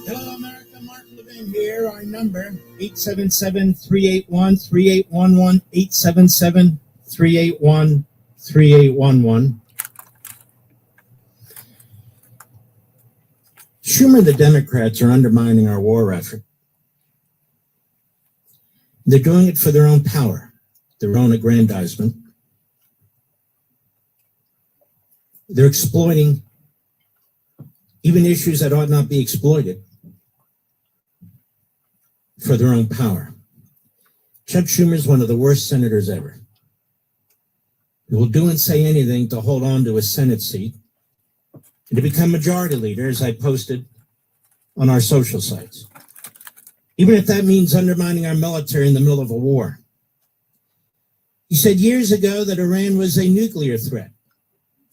Hello, America. Mark Levin here. Our number, 877-381-3811, 877-381-3811. Schumer and the Democrats are undermining our war effort. They're doing it for their own power, their own aggrandizement. They're exploiting even issues that ought not be exploited for their own power. Chuck Schumer is one of the worst senators ever. He will do and say anything to hold on to his Senate seat and to become majority leader, as I posted on our social sites, even if that means undermining our military in the middle of a war. He said years ago that Iran was a nuclear threat,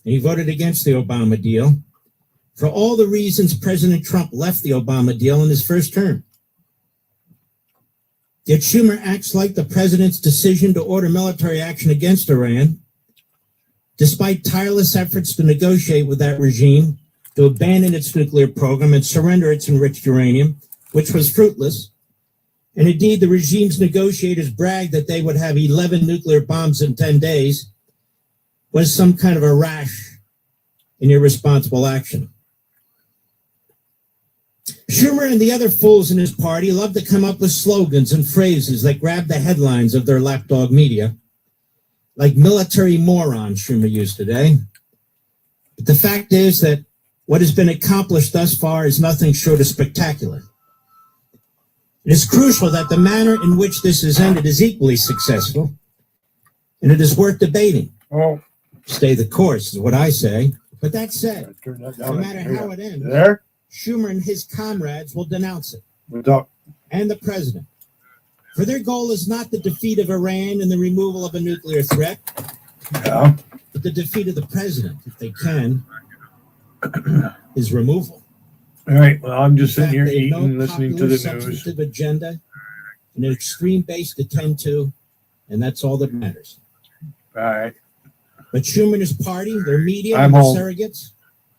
and he voted against the Obama deal for all the reasons President Trump left the Obama deal in his first term. Yet Schumer acts like the president's decision to order military action against Iran, despite tireless efforts to negotiate with that regime to abandon its nuclear program and surrender its enriched uranium, which was fruitless. And indeed, the regime's negotiators bragged that they would have 11 nuclear bombs in 10 days, was some kind of a rash and irresponsible action. Schumer and the other fools in his party love to come up with slogans and phrases that grab the headlines of their lapdog media, like military moron, Schumer used today. But the fact is that what has been accomplished thus far is nothing short of spectacular. It is crucial that the manner in which this has ended is equally successful, and it is worth debating. Oh, stay the course is what I say. But that said, no matter how it ends, Schumer and his comrades will denounce it, and the president. For their goal is not the defeat of Iran and the removal of a nuclear threat, but the defeat of the president, if they can, his removal. All right, well, I'm just sitting here They eating, no listening to the substantive news. agenda and an extreme base to tend to, and that's all that matters. All right. But Schumer and his party, their media, I'm and their home. surrogates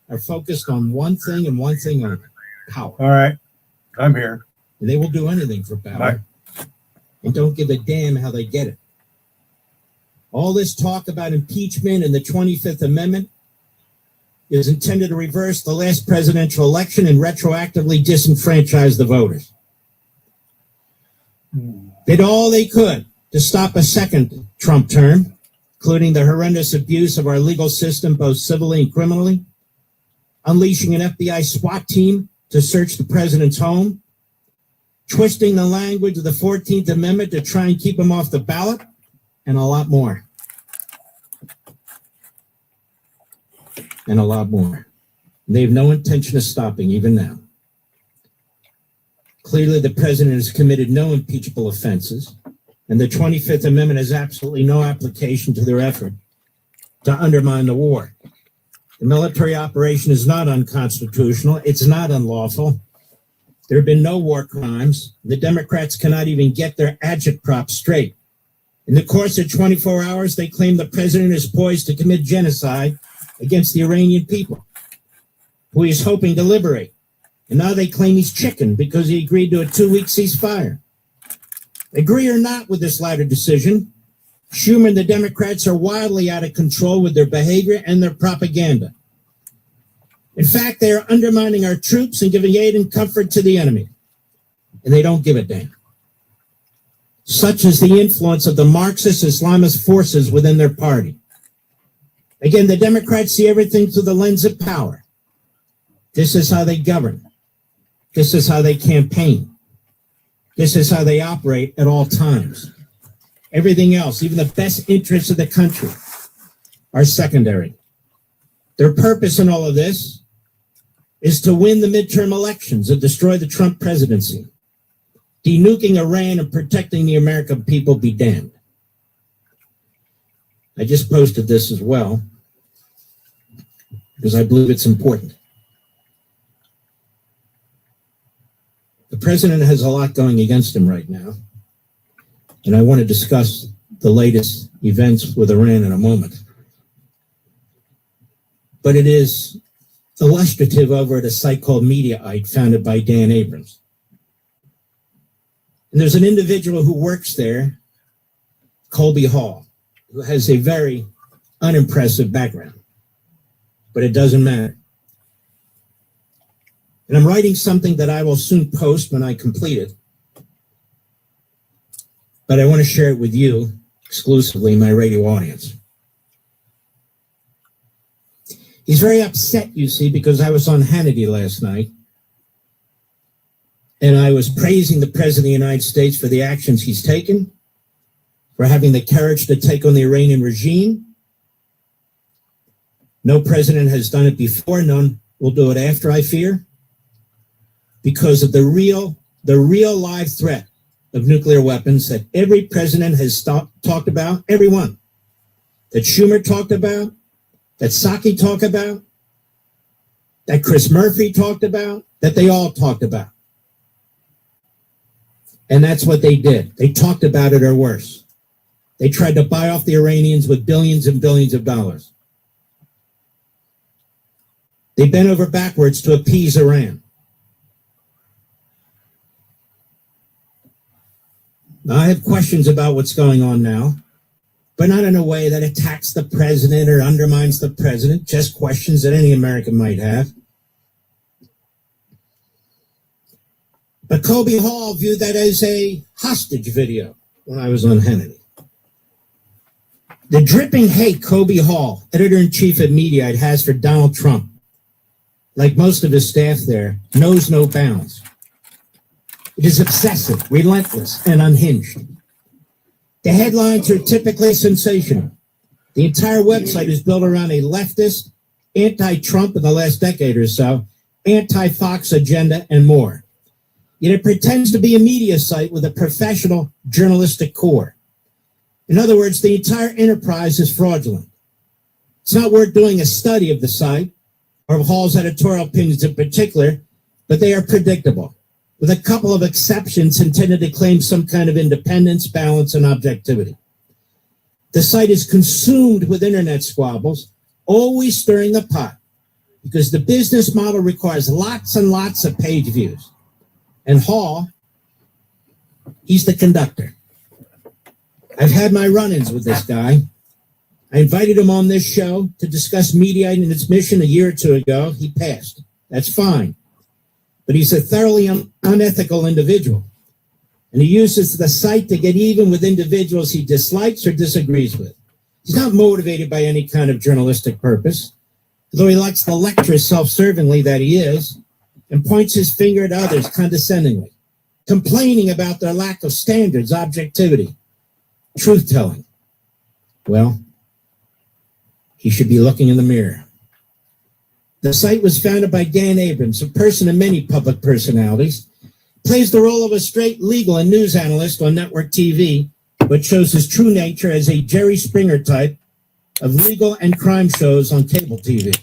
are focused on one thing and one thing only: power. All right, I'm here. And they will do anything for power and don't give a damn how they get it. All this talk about impeachment and the 25th Amendment is intended to reverse the last presidential election and retroactively disenfranchise the voters. Did all they could to stop a second Trump term, including the horrendous abuse of our legal system, both civilly and criminally, unleashing an FBI SWAT team to search the president's home, twisting the language of the 14th Amendment to try and keep him off the ballot, and a lot more. And a lot more. They have no intention of stopping even now. Clearly, the president has committed no impeachable offenses, and the 25th Amendment has absolutely no application to their effort to undermine the war. The military operation is not unconstitutional. It's not unlawful. There have been no war crimes. The Democrats cannot even get their agitprop straight. In the course of 24 hours, they claim the president is poised to commit genocide against the Iranian people, who he is hoping to liberate. And now they claim he's chicken because he agreed to a 2-week ceasefire. Agree or not with this latter decision, Schumer and the Democrats are wildly out of control with their behavior and their propaganda. In fact, they are undermining our troops and giving aid and comfort to the enemy. And they don't give a damn. Such is the influence of the Marxist Islamist forces within their party. Again, the Democrats see everything through the lens of power. This is how they govern. This is how they campaign. This is how they operate at all times. Everything else, even the best interests of the country, are secondary. Their purpose in all of this is to win the midterm elections and destroy the Trump presidency. Denuking Iran and protecting the American people be damned. I just posted this as well because I believe it's important. The president has a lot going against him right now, and I want to discuss the latest events with Iran in a moment. But it is illustrative over at a site called Mediaite, founded by Dan Abrams. And there's an individual who works there, Colby Hall, who has a very unimpressive background, but it doesn't matter. And I'm writing something that I will soon post when I complete it, but I want to share it with you exclusively, my radio audience. He's very upset, you see, because I was on Hannity last night, and I was praising the President of the United States for the actions he's taken, for having the courage to take on the Iranian regime. No president has done it before. None will do it after, I fear, because of the real live threat of nuclear weapons that every president has talked about, everyone, that Schumer talked about, that Psaki talked about, that Chris Murphy talked about, that they all talked about. And that's what they did. They talked about it or worse. They tried to buy off the Iranians with billions and billions of dollars. They bent over backwards to appease Iran. Now, I have questions about what's going on now, but not in a way that attacks the president or undermines the president, just questions that any American might have. But Colby Hall viewed that as a hostage video when I was on Hannity. The dripping hate Colby Hall, editor-in-chief at Mediaite, has for Donald Trump, like most of his staff there, knows no bounds. It is obsessive, relentless, and unhinged. The headlines are typically sensational. The entire website is built around a leftist, anti-Trump in the last decade or so, anti-Fox agenda, and more. Yet it pretends to be a media site with a professional journalistic core. In other words, the entire enterprise is fraudulent. It's not worth doing a study of the site, or of Hall's editorial opinions in particular, but they are predictable, with a couple of exceptions intended to claim some kind of independence, balance, and objectivity. The site is consumed with internet squabbles, always stirring the pot, because the business model requires lots and lots of page views. And Hall, he's the conductor. I've had my run-ins with this guy. I invited him on this show to discuss Mediaite and its mission a year or two ago. He passed. That's fine. But he's a thoroughly unethical individual. And he uses the site to get even with individuals he dislikes or disagrees with. He's not motivated by any kind of journalistic purpose, although he likes to lecture self-servingly that he is, and points his finger at others condescendingly, complaining about their lack of standards, objectivity, truth-telling. Well, he should be looking in the mirror. The site was founded by Dan Abrams, a person of many public personalities, plays the role of a straight legal and news analyst on network TV, but shows his true nature as a Jerry Springer type of legal and crime shows on cable TV.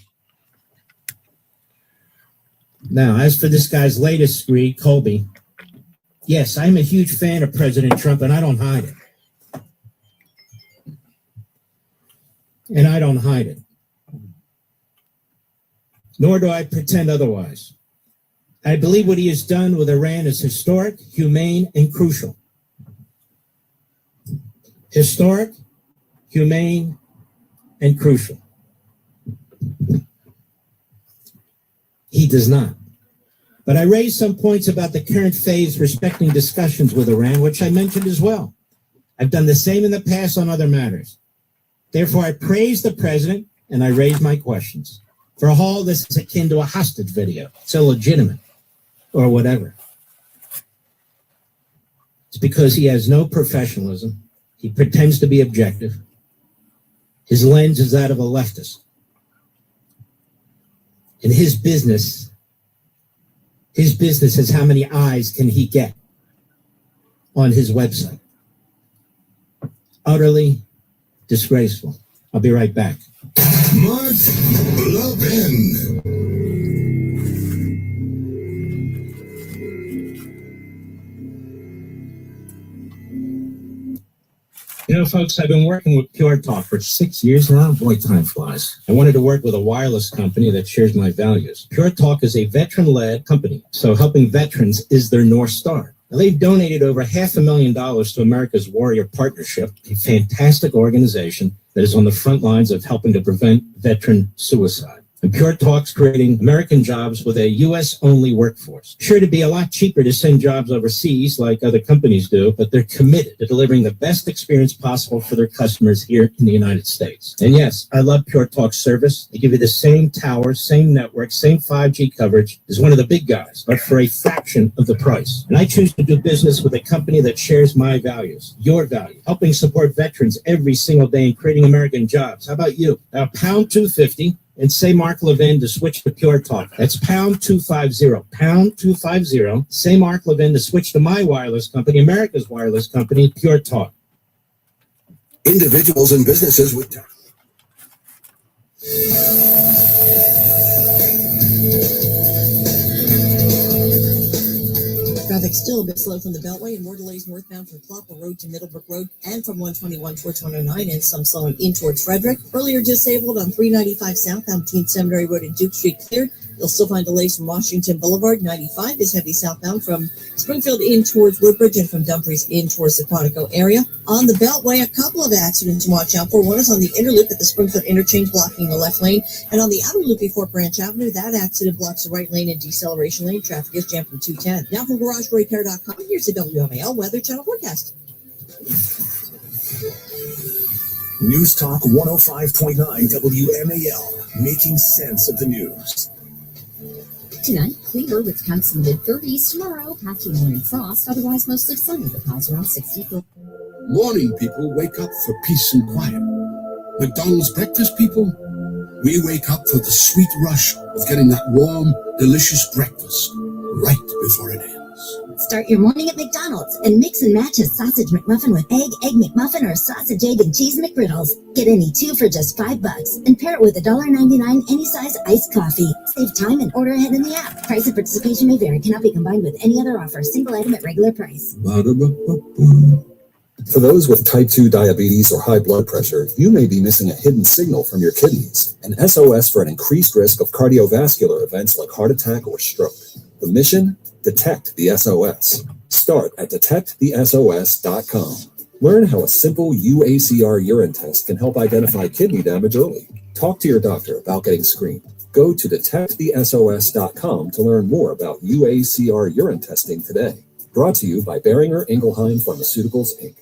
Now, as for this guy's latest screed, Colby, yes, I'm a huge fan of President Trump, and I don't hide it. And I don't hide it. Nor do I pretend otherwise. I believe what he has done with Iran is historic, humane, and crucial. Historic, humane, and crucial. He does not. But I raised some points about the current phase respecting discussions with Iran, which I mentioned as well. I've done the same in the past on other matters. Therefore, I praise the president and I raise my questions. For Hall, this is akin to a hostage video. It's illegitimate, or whatever. It's because he has no professionalism. He pretends to be objective. His lens is that of a leftist. And his business is how many eyes can he get on his website. Utterly disgraceful. I'll be right back. Mark Levin. You know, folks, I've been working with Pure Talk for 6 years now. Boy, time flies. I wanted to work with a wireless company that shares my values. Pure Talk is a veteran-led company, so helping veterans is their North Star. Now, they've donated over $500,000 to America's Warrior Partnership, a fantastic organization that is on the front lines of helping to prevent veteran suicide. And Pure Talk's creating American jobs with a U.S.-only workforce. Sure, to be a lot cheaper to send jobs overseas like other companies do, but they're committed to delivering the best experience possible for their customers here in the United States. And yes, I love Pure Talk's service. They give you the same towers, same network, same 5G coverage as one of the big guys, but for a fraction of the price. And I choose to do business with a company that shares my values, your value, helping support veterans every single day and creating American jobs. How about you? Now, pound 250. And say Mark Levin to switch to Pure Talk. That's pound 250, pound 250. Say Mark Levin to switch to my wireless company, America's wireless company, Pure Talk. Individuals and businesses with Traffic still a bit slow from the Beltway and more delays northbound from Plopple Road to Middlebrook Road and from 121 towards 109 and some slowing in towards Frederick. Earlier disabled on 395 southbound between Seminary Road and Duke Street cleared. You'll still find delays from Washington Boulevard. 95 is heavy southbound from Springfield in towards Woodbridge and from Dumfries in towards the Quantico area. On the Beltway, a couple of accidents to watch out for. One is on the inner loop at the Springfield interchange blocking the left lane. And on the outer loop before Branch Avenue, that accident blocks the right lane and deceleration lane. Traffic is jammed from 210. Now from GarageRepair.com, here's the WMAL Weather Channel forecast. News Talk 105.9 WMAL, making sense of the news. Tonight, clear with temps in the mid-30s. Tomorrow, patchy morning frost, otherwise mostly sunny with highs around 64. morning people wake up for peace and quiet. McDonald's breakfast people, we wake up for the sweet rush of getting that warm, delicious breakfast right before it ends. Start your morning at McDonald's and mix and match a sausage McMuffin with egg McMuffin, or sausage, egg, and cheese McGriddles. Get any two for just $5 and pair it with $1.99 any size iced coffee. Save time and order ahead in the app. Price and participation may vary. Cannot be combined with any other offer. Single item at regular price. For those with type 2 diabetes or high blood pressure, you may be missing a hidden signal from your kidneys, an SOS for an increased risk of cardiovascular events like heart attack or stroke. The mission? Detect the SOS. Start at detectthesos.com. Learn how a simple UACR urine test can help identify kidney damage early. Talk to your doctor about getting screened. Go to detectthesos.com to learn more about UACR urine testing today. Brought to you by Boehringer Ingelheim Pharmaceuticals, Inc.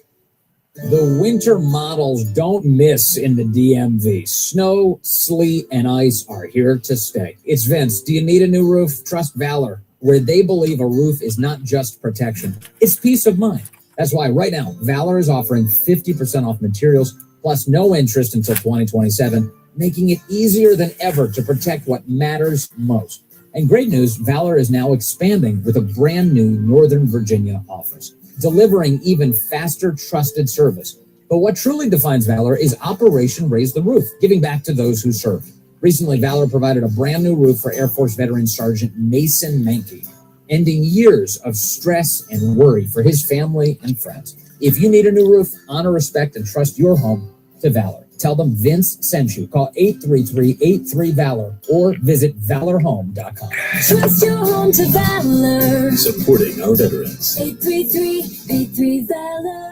The winter models don't miss in the DMV. Snow, sleet, and ice are here to stay. It's Vince. Do you need a new roof? Trust Valor, where they believe a roof is not just protection, it's peace of mind. That's why right now, Valor is offering 50% off materials, plus no interest until 2027, making it easier than ever to protect what matters most. And great news, Valor is now expanding with a brand new Northern Virginia office, delivering even faster, trusted service. But what truly defines Valor is Operation Raise the Roof, giving back to those who serve. Recently, Valor provided a brand new roof for Air Force veteran Sergeant Mason Mankey, ending years of stress and worry for his family and friends. If you need a new roof, honor, respect, and trust your home to Valor. Tell them Vince sent you. Call 833-83-VALOR or visit valorhome.com. Trust your home to Valor. Supporting our veterans. 833-83-VALOR.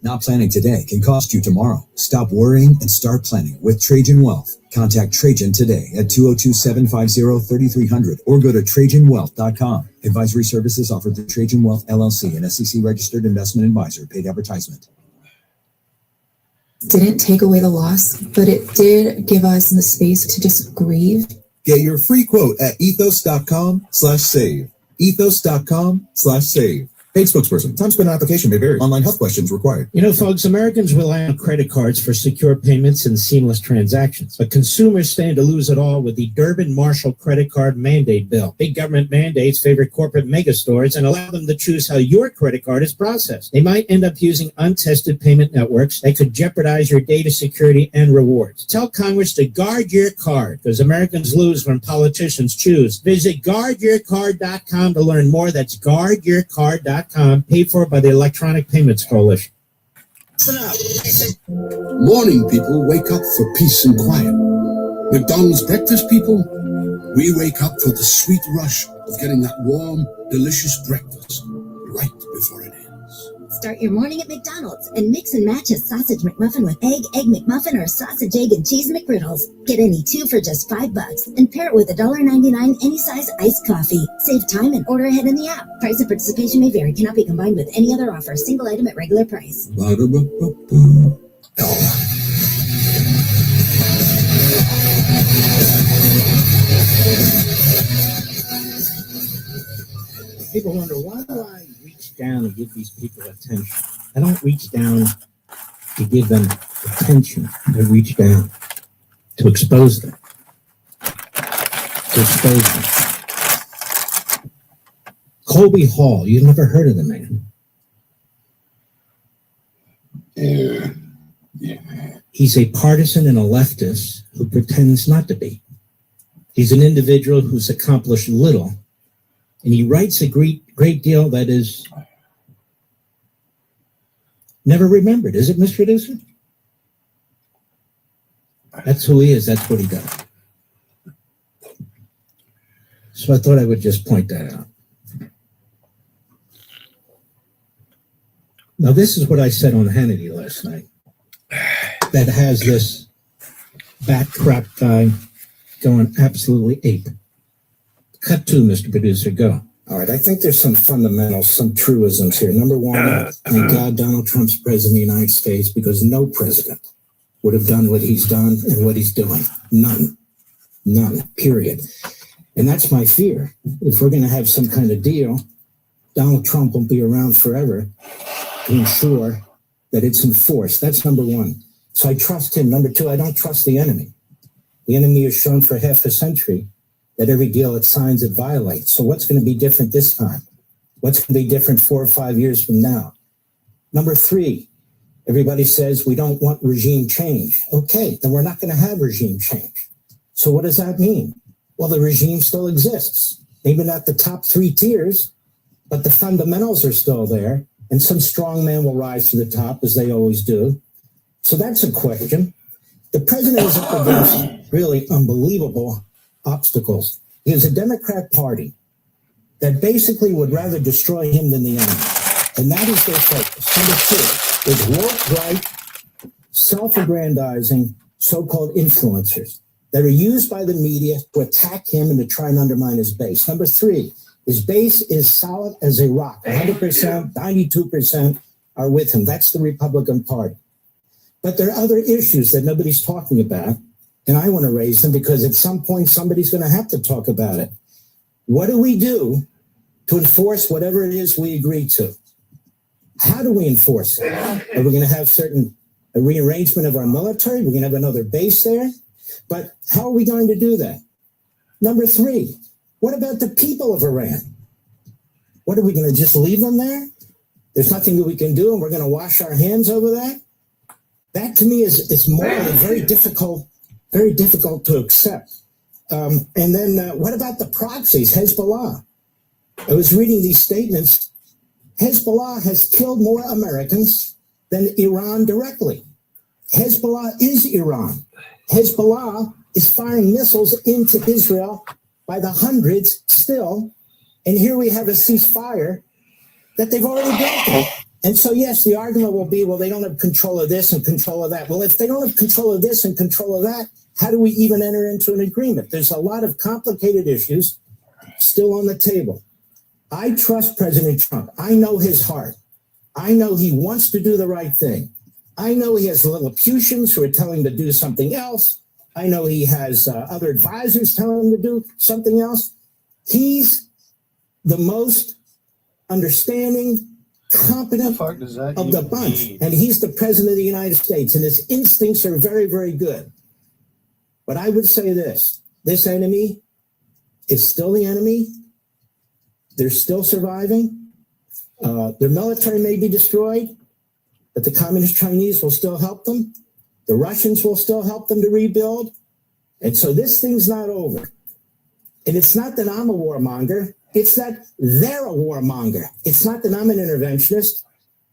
Not planning today can cost you tomorrow. Stop worrying and start planning with Trajan Wealth. Contact Trajan today at 202-750-3300 or go to TrajanWealth.com. Advisory services offered through Trajan Wealth, LLC, an SEC registered investment advisor. Paid advertisement. didn't take away the loss, but it did give us the space to just grieve. Get your free quote at ethos.com/save. Ethos.com/save. Paid spokesperson. Time spent on application may vary. Online health questions required. You know, folks, Americans rely on credit cards for secure payments and seamless transactions, but consumers stand to lose it all with the Durbin-Marshall credit card mandate bill. Big government mandates favor corporate megastores and allow them to choose how your credit card is processed. They might end up using untested payment networks that could jeopardize your data security and rewards. Tell Congress to guard your card, because Americans lose when politicians choose. Visit guardyourcard.com to learn more. That's guardyourcard.com. Paid for by the Electronic Payments Coalition. Morning people wake up for peace and quiet. McDonald's breakfast people, we wake up for the sweet rush of getting that warm, delicious breakfast right before it ends. Start your morning at McDonald's and mix and match a sausage McMuffin with egg McMuffin, or sausage, egg, and cheese McGriddles. Get any two for just $5 and pair it with $1.99 any size iced coffee. Save time and order ahead in the app. Price of participation may vary. Cannot be combined with any other offer. Single item at regular price. Ba-da-ba-ba-ba. People wonder, why do I reach down and give these people attention? I don't reach down to give them attention. I reach down to expose them. Colby Hall, you've never heard of the man. Yeah. He's a partisan and a leftist who pretends not to be. He's an individual who's accomplished little, and he writes a great deal that is never remembered. Is it, Mr. Producer? That's who he is. That's what he does. So I thought I would just point that out. Now, this is what I said on Hannity last night that has this back crap guy going absolutely ape. Cut to, Mr. Producer, go. All right, I think there's some fundamentals, some truisms here. Number one, thank God Donald Trump's president of the United States, because no president would have done what he's done and what he's doing. None, period. And that's my fear. If we're going to have some kind of deal, Donald Trump won't be around forever to ensure that it's enforced. That's number one. So I trust him. Number two, I don't trust the enemy. The enemy has shown for half a century that every deal it signs, it violates. So what's going to be different this time? What's going to be different 4 or 5 years from now? Number three, everybody says we don't want regime change. Okay, then we're not going to have regime change. So what does that mean? Well, the regime still exists. Maybe not the top 3 tiers, but the fundamentals are still there. And some strong man will rise to the top, as they always do. So that's a question. The president is up against really unbelievable obstacles. He has a Democrat Party that basically would rather destroy him than the enemy. And that is their focus. Number two is woke, right, self-aggrandizing, so-called influencers that are used by the media to attack him and to try and undermine his base. Number three, his base is solid as a rock. 100%, 92% are with him. That's the Republican Party. But there are other issues that nobody's talking about, and I want to raise them because at some point somebody's going to have to talk about it. What do we do to enforce whatever it is we agree to? How do we enforce it? Are we going to have a rearrangement of our military? We're going to have another base there? But how are we going to do that? Number three, what about the people of Iran? What, are we going to just leave them there? There's nothing that we can do and we're going to wash our hands over that? That to me is morally very difficult to accept. And then what about the proxies, Hezbollah? I was reading these statements. Hezbollah has killed more Americans than Iran directly. Hezbollah is Iran. Hezbollah is firing missiles into Israel by the hundreds still. And here we have a ceasefire that they've already broken. And so, yes, the argument will be, well, they don't have control of this and control of that. Well, if they don't have control of this and control of that, how do we even enter into an agreement? There's a lot of complicated issues still on the table. I trust President Trump. I know his heart. I know he wants to do the right thing. I know he has Lilliputians who are telling him to do something else. I know he has other advisors telling him to do something else. He's the most understanding, competent What does that of the even bunch. mean? And he's the president of the United States. And his instincts are very, very good. But I would say this enemy is still the enemy. They're still surviving. Their military may be destroyed, but the communist Chinese will still help them. The Russians will still help them to rebuild. And so this thing's not over. And it's not that I'm a warmonger. It's that they're a warmonger. It's not that I'm an interventionist.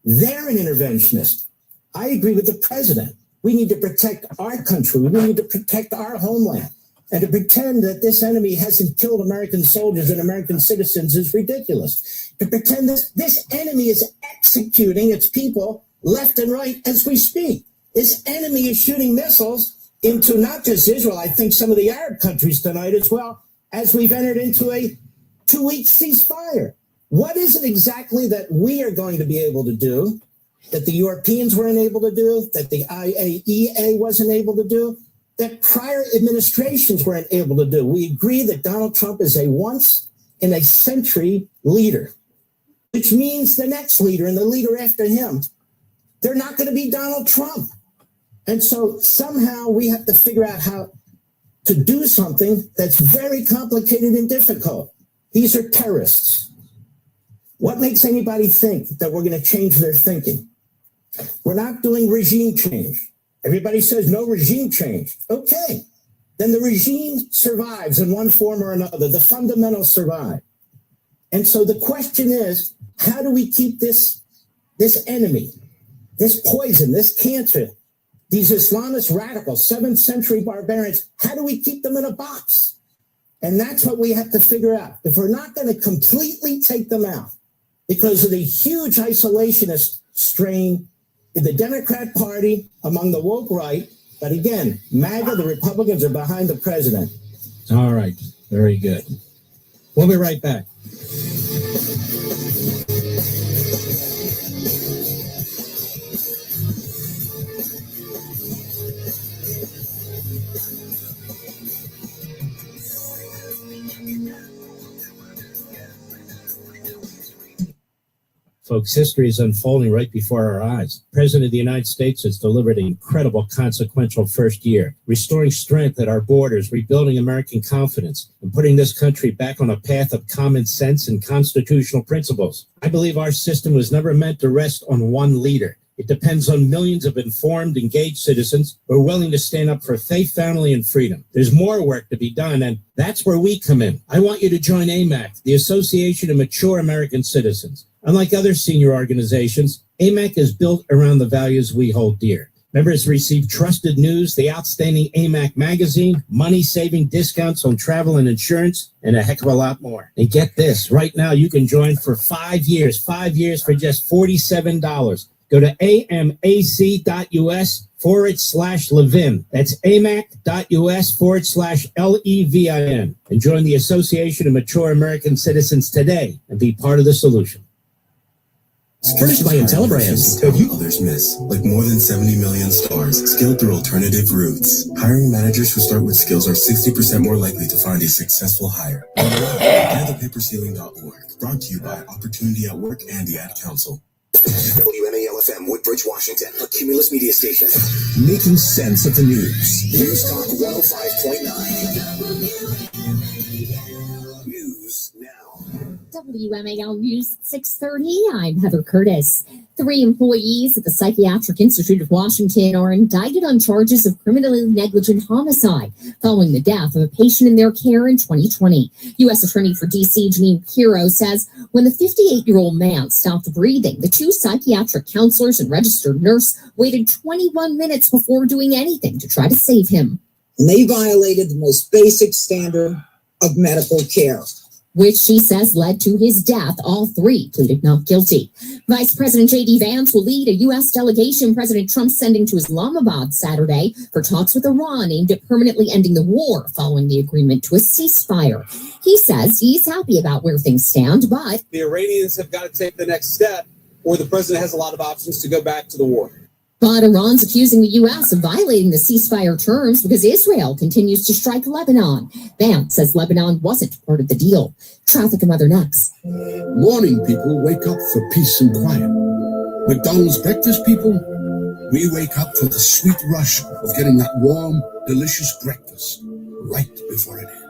They're an interventionist. I agree with the president. We need to protect our country. We need to protect our homeland. And to pretend that this enemy hasn't killed American soldiers and American citizens is ridiculous. To pretend this enemy is executing its people left and right as we speak. This enemy is shooting missiles into not just Israel, I think some of the Arab countries tonight as well, as we've entered into a 2-week ceasefire. What is it exactly that we are going to be able to do that the Europeans weren't able to do, that the IAEA wasn't able to do, that prior administrations weren't able to do? We agree that Donald Trump is a once-in-a-century leader, which means the next leader and the leader after him, they're not going to be Donald Trump. And so somehow we have to figure out how to do something that's very complicated and difficult. These are terrorists. What makes anybody think that we're going to change their thinking? We're not doing regime change. Everybody says no regime change. Okay. Then the regime survives in one form or another. The fundamentals survive. And so the question is, how do we keep this enemy, this poison, this cancer, these Islamist radicals, 7th century barbarians, how do we keep them in a box? And that's what we have to figure out. If we're not going to completely take them out because of the huge isolationist strain in the Democrat Party among the woke right, but again, MAGA, the Republicans are behind the president. All right. Very good. We'll be right back. Folks, history is unfolding right before our eyes. The President of the United States has delivered an incredible, consequential first year, restoring strength at our borders, rebuilding American confidence, and putting this country back on a path of common sense and constitutional principles. I believe our system was never meant to rest on one leader. It depends on millions of informed, engaged citizens who are willing to stand up for faith, family, and freedom. There's more work to be done, and that's where we come in. I want you to join AMAC, the Association of Mature American Citizens. Unlike other senior organizations, AMAC is built around the values we hold dear. Members receive trusted news, the outstanding AMAC magazine, money-saving discounts on travel and insurance, and a heck of a lot more. And get this, right now you can join for 5 years for just $47. Go to amac.us/Levin. That's amac.us/LEVIN. And join the Association of Mature American Citizens today and be part of the solution. Furnished by IntelliBrands. Have you others miss? Like more than 70 million stars, skilled through alternative routes. Hiring managers who start with skills are 60% more likely to find a successful hire. GetThePaperCeiling.org. Brought to you by Opportunity at Work and the Ad Council. WMAL-FM, Woodbridge, Washington, a Cumulus media station. Making sense of the news. News Talk 105.9. News now. WMAL News 630. I'm Heather Curtis. 3 employees at the Psychiatric Institute of Washington are indicted on charges of criminally negligent homicide following the death of a patient in their care in 2020. U.S. Attorney for D.C. Janine Pirro says when the 58-year-old man stopped breathing, the 2 psychiatric counselors and registered nurse waited 21 minutes before doing anything to try to save him. And they violated the most basic standard of medical care, which she says led to his death. All 3 pleaded not guilty. Vice President J.D. Vance will lead a U.S. delegation President Trump sending to Islamabad Saturday for talks with Iran aimed at permanently ending the war following the agreement to a ceasefire. He says he's happy about where things stand, but the Iranians have got to take the next step, or the president has a lot of options to go back to the war. But Iran's accusing the U.S. of violating the ceasefire terms because Israel continues to strike Lebanon. Vance says Lebanon wasn't part of the deal. Traffic and weather next. Morning people wake up for peace and quiet. McDonald's breakfast people, we wake up for the sweet rush of getting that warm, delicious breakfast right before it ends.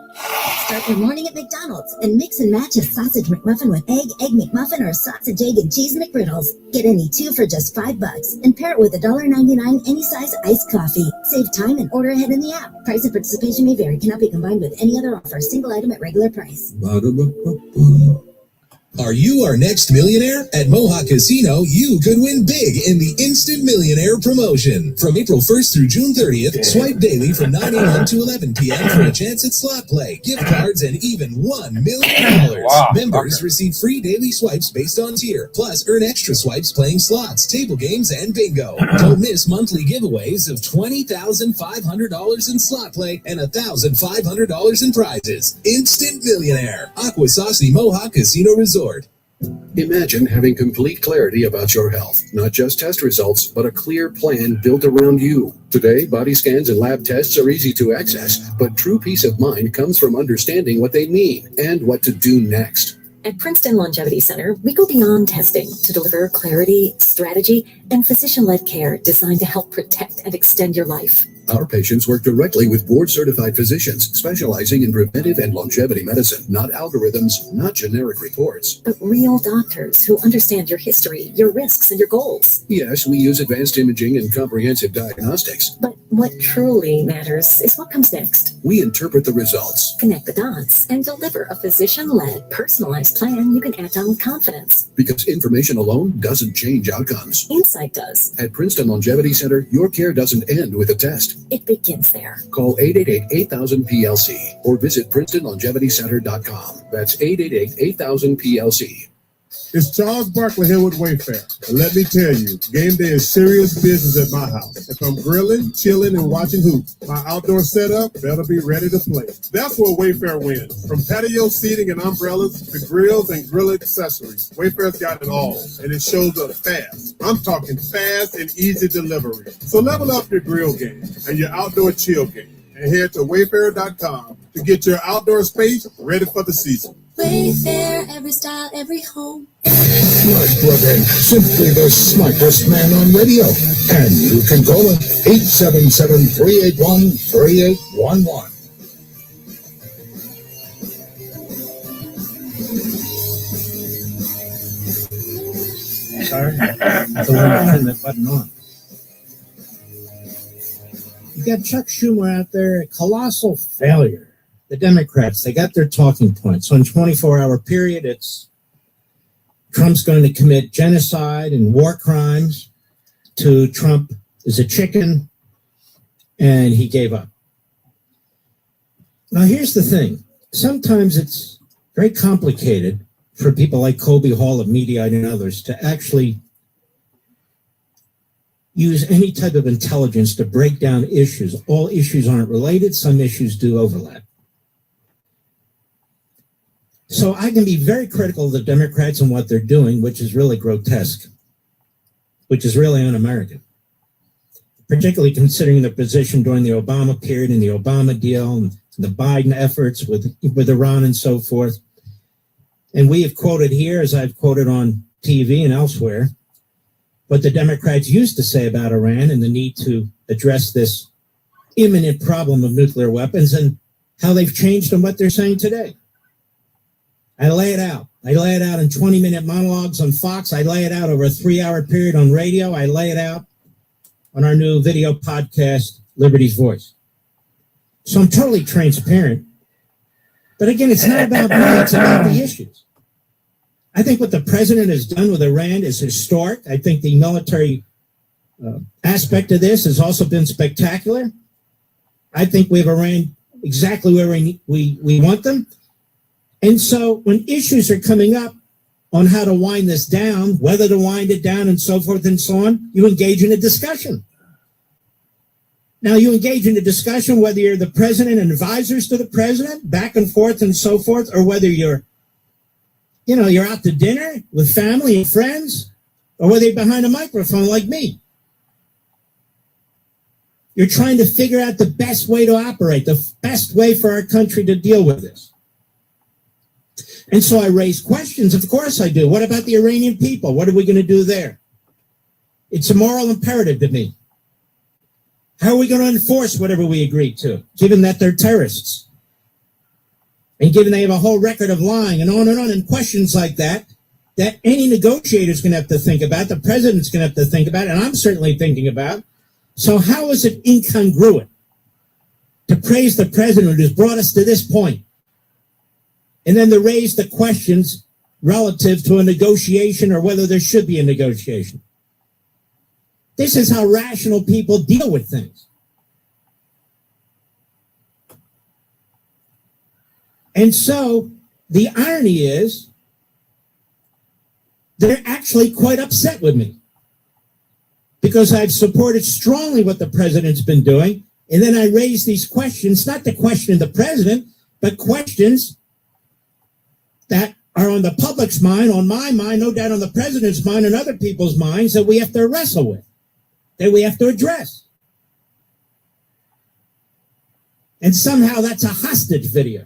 Start your morning at McDonald's and mix and match a sausage McMuffin with egg McMuffin, or sausage, egg, and cheese McGriddles. Get any two for just $5 and pair it with $1.99 any size iced coffee. Save time and order ahead in the app. Price and participation may vary. Cannot be combined with any other offer. Single item at regular price. Are you our next millionaire? At Mohawk Casino, you could win big in the Instant Millionaire promotion. From April 1st through June 30th, swipe daily from 9 a.m. to 11 p.m. for a chance at slot play, gift cards, and even $1 million. Wow. Members receive free daily swipes based on tier, plus earn extra swipes playing slots, table games, and bingo. Don't miss monthly giveaways of $20,500 in slot play and $1,500 in prizes. Instant Millionaire. Akwesasne Mohawk Casino Resort. Imagine having complete clarity about your health, not just test results, but a clear plan built around you. Today, body scans and lab tests are easy to access, but true peace of mind comes from understanding what they mean and what to do next. At Princeton Longevity Center, we go beyond testing to deliver clarity, strategy, and physician-led care designed to help protect and extend your life. Our patients work directly with board-certified physicians specializing in preventive and longevity medicine, not algorithms, not generic reports. But real doctors who understand your history, your risks, and your goals. Yes, we use advanced imaging and comprehensive diagnostics. But what truly matters is what comes next. We interpret the results, Connect the dots, and deliver a physician-led, personalized plan you can act on with confidence. because information alone doesn't change outcomes. Insight does. At Princeton Longevity Center, your care doesn't end with a test. It begins there. Call 888-8000-PLC or visit PrincetonLongevityCenter.com. That's 888-8000-PLC. It's Charles Barkley here with Wayfair. And let me tell you, game day is serious business at my house. If I'm grilling, chilling, and watching hoops, my outdoor setup better be ready to play. That's where Wayfair wins. From patio seating and umbrellas to grills and grill accessories, Wayfair's got it all, and it shows up fast. I'm talking fast and easy delivery. So level up your grill game and your outdoor chill game, and head to Wayfair.com to get your outdoor space ready for the season. Wayfair, every style, every home. Smart Brother, simply the smartest man on radio. And you can call him 877-381-3811. Sorry, that's the one to turn that button on. You got Chuck Schumer out there, a colossal failure. The Democrats, they got their talking points. So in 24-hour period, it's Trump's going to commit genocide and war crimes to Trump is a chicken, and he gave up. Now, here's the thing. Sometimes it's very complicated for people like Kobe Hall of Mediaite and others to actually use any type of intelligence to break down issues. All issues aren't related. Some issues do overlap. So I can be very critical of the Democrats and what they're doing, which is really grotesque, which is really un-American, particularly considering the position during the Obama period and the Obama deal and the Biden efforts with Iran and so forth. And we have quoted here, as I've quoted on TV and elsewhere, what the Democrats used to say about Iran and the need to address this imminent problem of nuclear weapons and how they've changed and what they're saying today. I lay it out. I lay it out in 20-minute monologues on Fox. I lay it out over a 3-hour period on radio. I lay it out on our new video podcast, Liberty's Voice. So I'm totally transparent. But again, it's not about me. It's about the issues. I think what the president has done with Iran is historic. I think the military aspect of this has also been spectacular. I think we've Iran exactly where we want them. And so when issues are coming up on how to wind this down, whether to wind it down and so forth and so on, you engage in a discussion. Now you engage in a discussion whether you're the president and advisors to the president, back and forth and so forth, or whether you're out to dinner with family and friends, or whether you're behind a microphone like me. You're trying to figure out the best way to operate, the best way for our country to deal with this. And so I raise questions. Of course I do. What about the Iranian people? What are we going to do there? It's a moral imperative to me. How are we going to enforce whatever we agree to, given that they're terrorists? And given they have a whole record of lying and on, and questions like that any negotiator's going to have to think about, the president's going to have to think about, and I'm certainly thinking about. So how is it incongruent to praise the president who has brought us to this point, and then to raise the questions relative to a negotiation or whether there should be a negotiation? This is how rational people deal with things. And so the irony is they're actually quite upset with me because I've supported strongly what the president's been doing. And then I raise these questions, not to question the president, but questions that are on the public's mind, on my mind, no doubt on the president's mind and other people's minds that we have to wrestle with, that we have to address. And somehow that's a hostage video.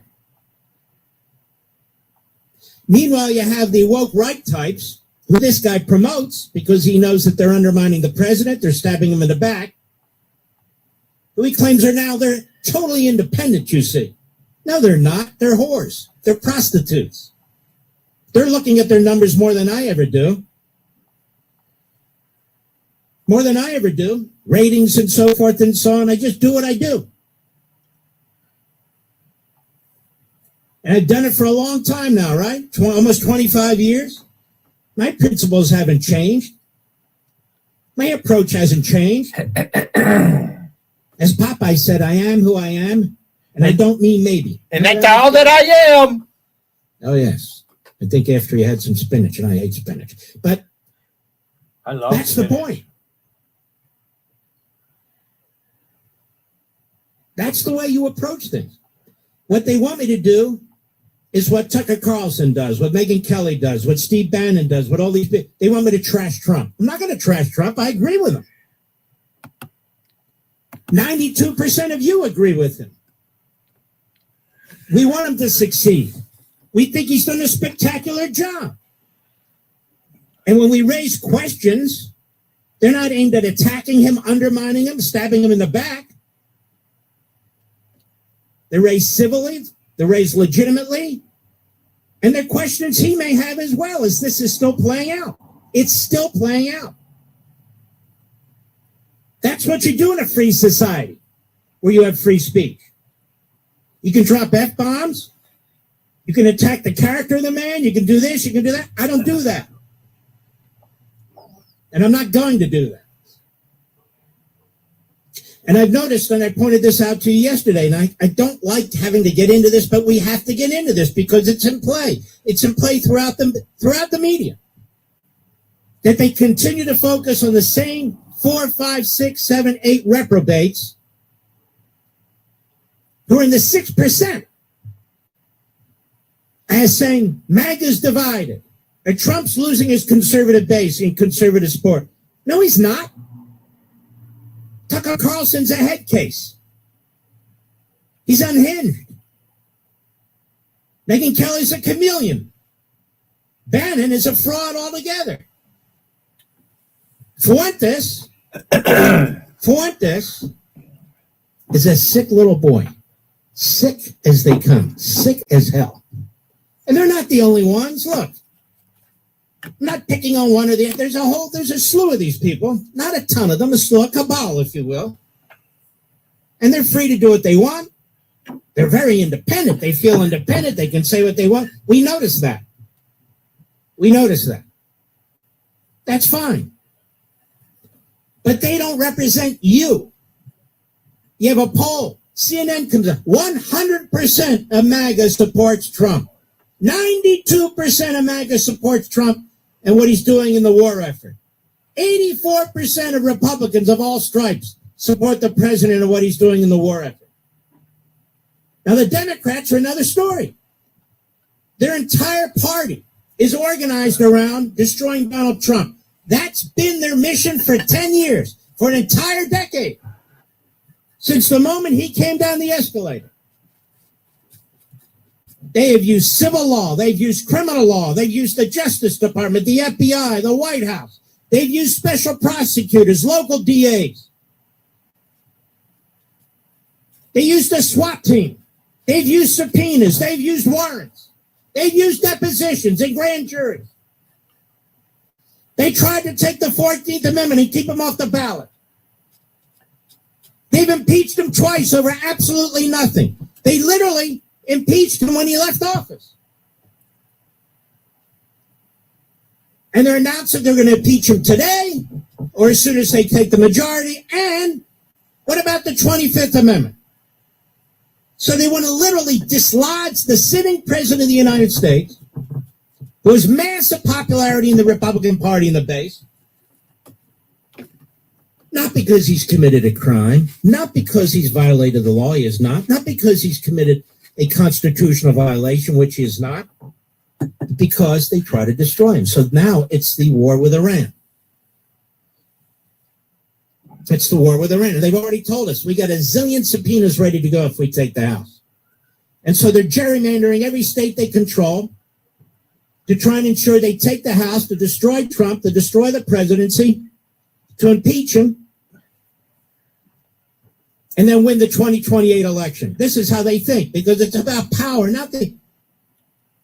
Meanwhile, you have the woke right types who this guy promotes because he knows that they're undermining the president, they're stabbing him in the back, who he claims they're totally independent, you see. No, they're not. They're whores. They're prostitutes. They're looking at their numbers more than I ever do. More than I ever do. Ratings and so forth and so on. I just do what I do. And I've done it for a long time now, right? Almost 25 years. My principles haven't changed. My approach hasn't changed. As Popeye said, I am who I am, and I don't mean maybe. And that's all that I am. Oh, yes. I think after he had some spinach, and I hate spinach. But that's the point. That's the way you approach things. What they want me to do is what Tucker Carlson does, what Megyn Kelly does, what Steve Bannon does, what all these people, they want me to trash Trump. I'm not going to trash Trump. I agree with him. 92% of you agree with him. We want him to succeed. We think he's done a spectacular job. And when we raise questions, they're not aimed at attacking him, undermining him, stabbing him in the back. They're raised civilly. They're raised legitimately. And they're questions he may have as well, as this is still playing out. It's still playing out. That's what you do in a free society where you have free speech. You can drop F-bombs. You can attack the character of the man. You can do this. You can do that. I don't do that. And I'm not going to do that. And I've noticed, and I pointed this out to you yesterday, and I don't like having to get into this, but we have to get into this because it's in play. It's in play throughout the media. That they continue to focus on the same 4, 5, 6, 7, 8 reprobates who are in the 6% as saying MAGA's divided, or Trump's losing his conservative base in conservative support. No, he's not. Tucker Carlson's a head case. He's unhinged. Megyn Kelly's a chameleon. Bannon is a fraud altogether. Fuentes is a sick little boy. Sick as they come. Sick as hell. And they're not the only ones. Look. I'm not picking on one or the other. There's a slew of these people. Not a ton of them, a slew, a cabal, if you will. And they're free to do what they want. They're very independent. They feel independent. They can say what they want. We notice that. That's fine. But they don't represent you. You have a poll. CNN comes up. 100% of MAGA supports Trump. 92% of MAGA supports Trump and what he's doing in the war effort. 84% of Republicans of all stripes support the president and what he's doing in the war effort. Now, the Democrats are another story. Their entire party is organized around destroying Donald Trump. That's been their mission for 10 years, for an entire decade. Since the moment he came down the escalator, they have used civil law, they've used criminal law, they've used the Justice Department, the FBI, the White House, they've used special prosecutors, local DAs. They used a SWAT team. They've used subpoenas, they've used warrants, they've used depositions and grand juries. They tried to take the 14th Amendment and keep him off the ballot. They've impeached him twice over absolutely nothing. They literally impeached him when he left office. And they're announcing they're going to impeach him today or as soon as they take the majority. And what about the 25th Amendment? So they want to literally dislodge the sitting president of the United States, who has massive popularity in the Republican Party in the base, not because he's committed a crime, not because he's violated the law, he is not because he's committed a constitutional violation, which he is not, because they try to destroy him. So now it's the war with Iran. It's the war with Iran. And they've already told us we got a zillion subpoenas ready to go if we take the House. And so they're gerrymandering every state they control to try and ensure they take the House, to destroy Trump, to destroy the presidency, to impeach him, and then win the 2028 election. This is how they think, because it's about power, not the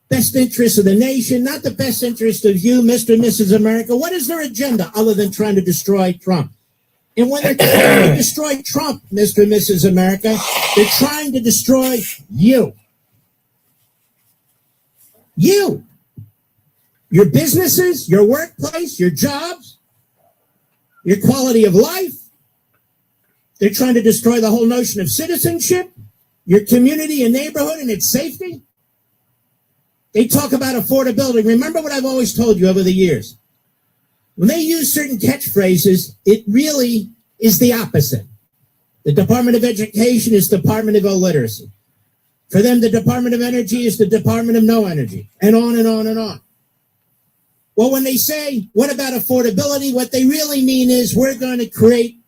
best interest of the nation, not the best interest of you, Mr. and Mrs. America. What is their agenda other than trying to destroy Trump? And when they're trying to destroy Trump, Mr. and Mrs. America, they're trying to destroy you. You. Your businesses, your workplace, your jobs, your quality of life. They're trying to destroy the whole notion of citizenship, your community and neighborhood and its safety. They talk about affordability. Remember what I've always told you over the years. When they use certain catchphrases, it really is the opposite. The Department of Education is Department of Illiteracy. For them, the Department of Energy is the Department of No Energy, and on and on and on. Well, when they say, what about affordability? What they really mean is we're going to create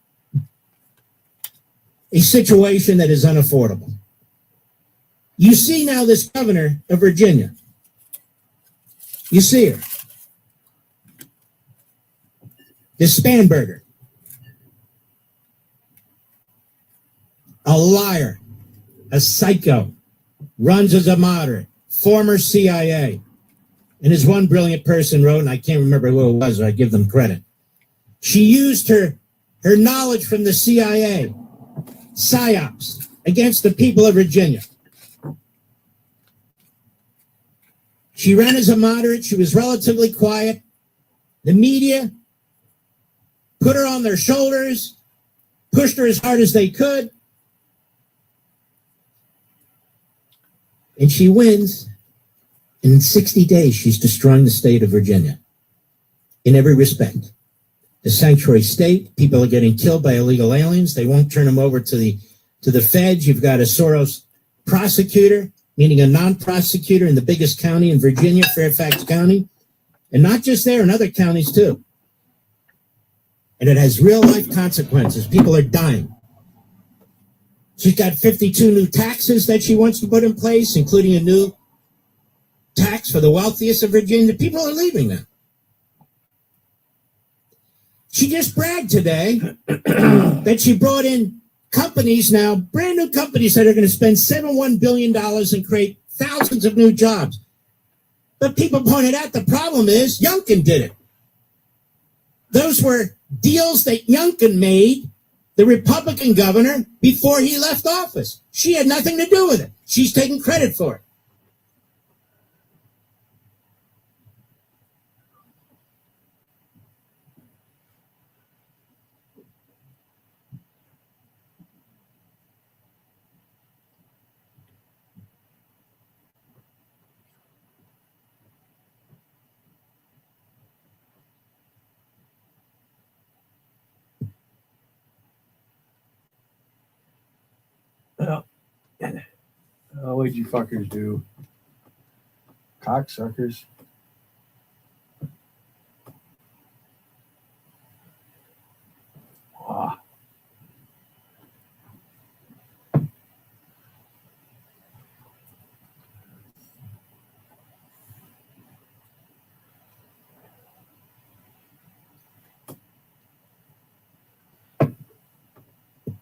a situation that is unaffordable. You see now this governor of Virginia. You see her. This Spanberger. A liar. A psycho. Runs as a moderate. Former CIA. And as one brilliant person wrote, and I can't remember who it was, I give them credit. She used her knowledge from the CIA, psyops, against the people of Virginia. She ran as a moderate. She was relatively quiet. The media put her on their shoulders, pushed her as hard as they could. And she wins. And in 60 days, she's destroying the state of Virginia in every respect. The sanctuary state, people are getting killed by illegal aliens. They won't turn them over to the feds. You've got a Soros prosecutor, meaning a non-prosecutor in the biggest county in Virginia, Fairfax County. And not just there, in other counties too. And it has real life consequences. People are dying. She's got 52 new taxes that she wants to put in place, including a new tax for the wealthiest of Virginia. People are leaving now. She just bragged today that she brought in companies now, brand new companies that are going to spend $71 billion and create thousands of new jobs. But people pointed out the problem is Youngkin did it. Those were deals that Youngkin made, the Republican governor, before he left office. She had nothing to do with it. She's taking credit for it. What'd you fuckers do? Cocksuckers.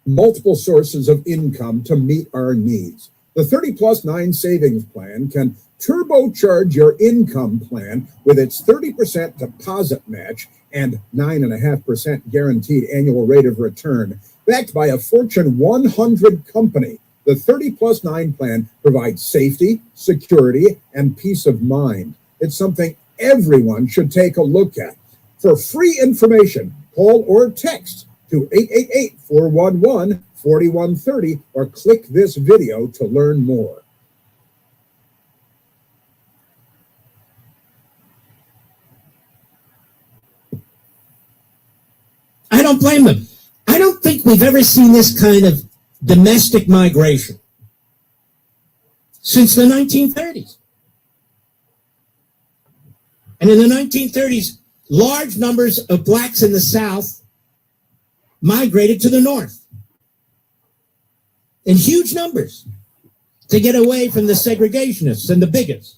multiple sources of income to meet our needs. The 30+9 savings plan can turbocharge your income plan with its 30% deposit match and 9.5% guaranteed annual rate of return. Backed by a Fortune 100 company, the 30+9 plan provides safety, security, and peace of mind. It's something everyone should take a look at. For free information, call or text to 888-411-4130 or click this video to learn more. I don't blame them. I don't think we've ever seen this kind of domestic migration since the 1930s. And in the 1930s, large numbers of blacks in the South migrated to the North in huge numbers to get away from the segregationists and the bigots.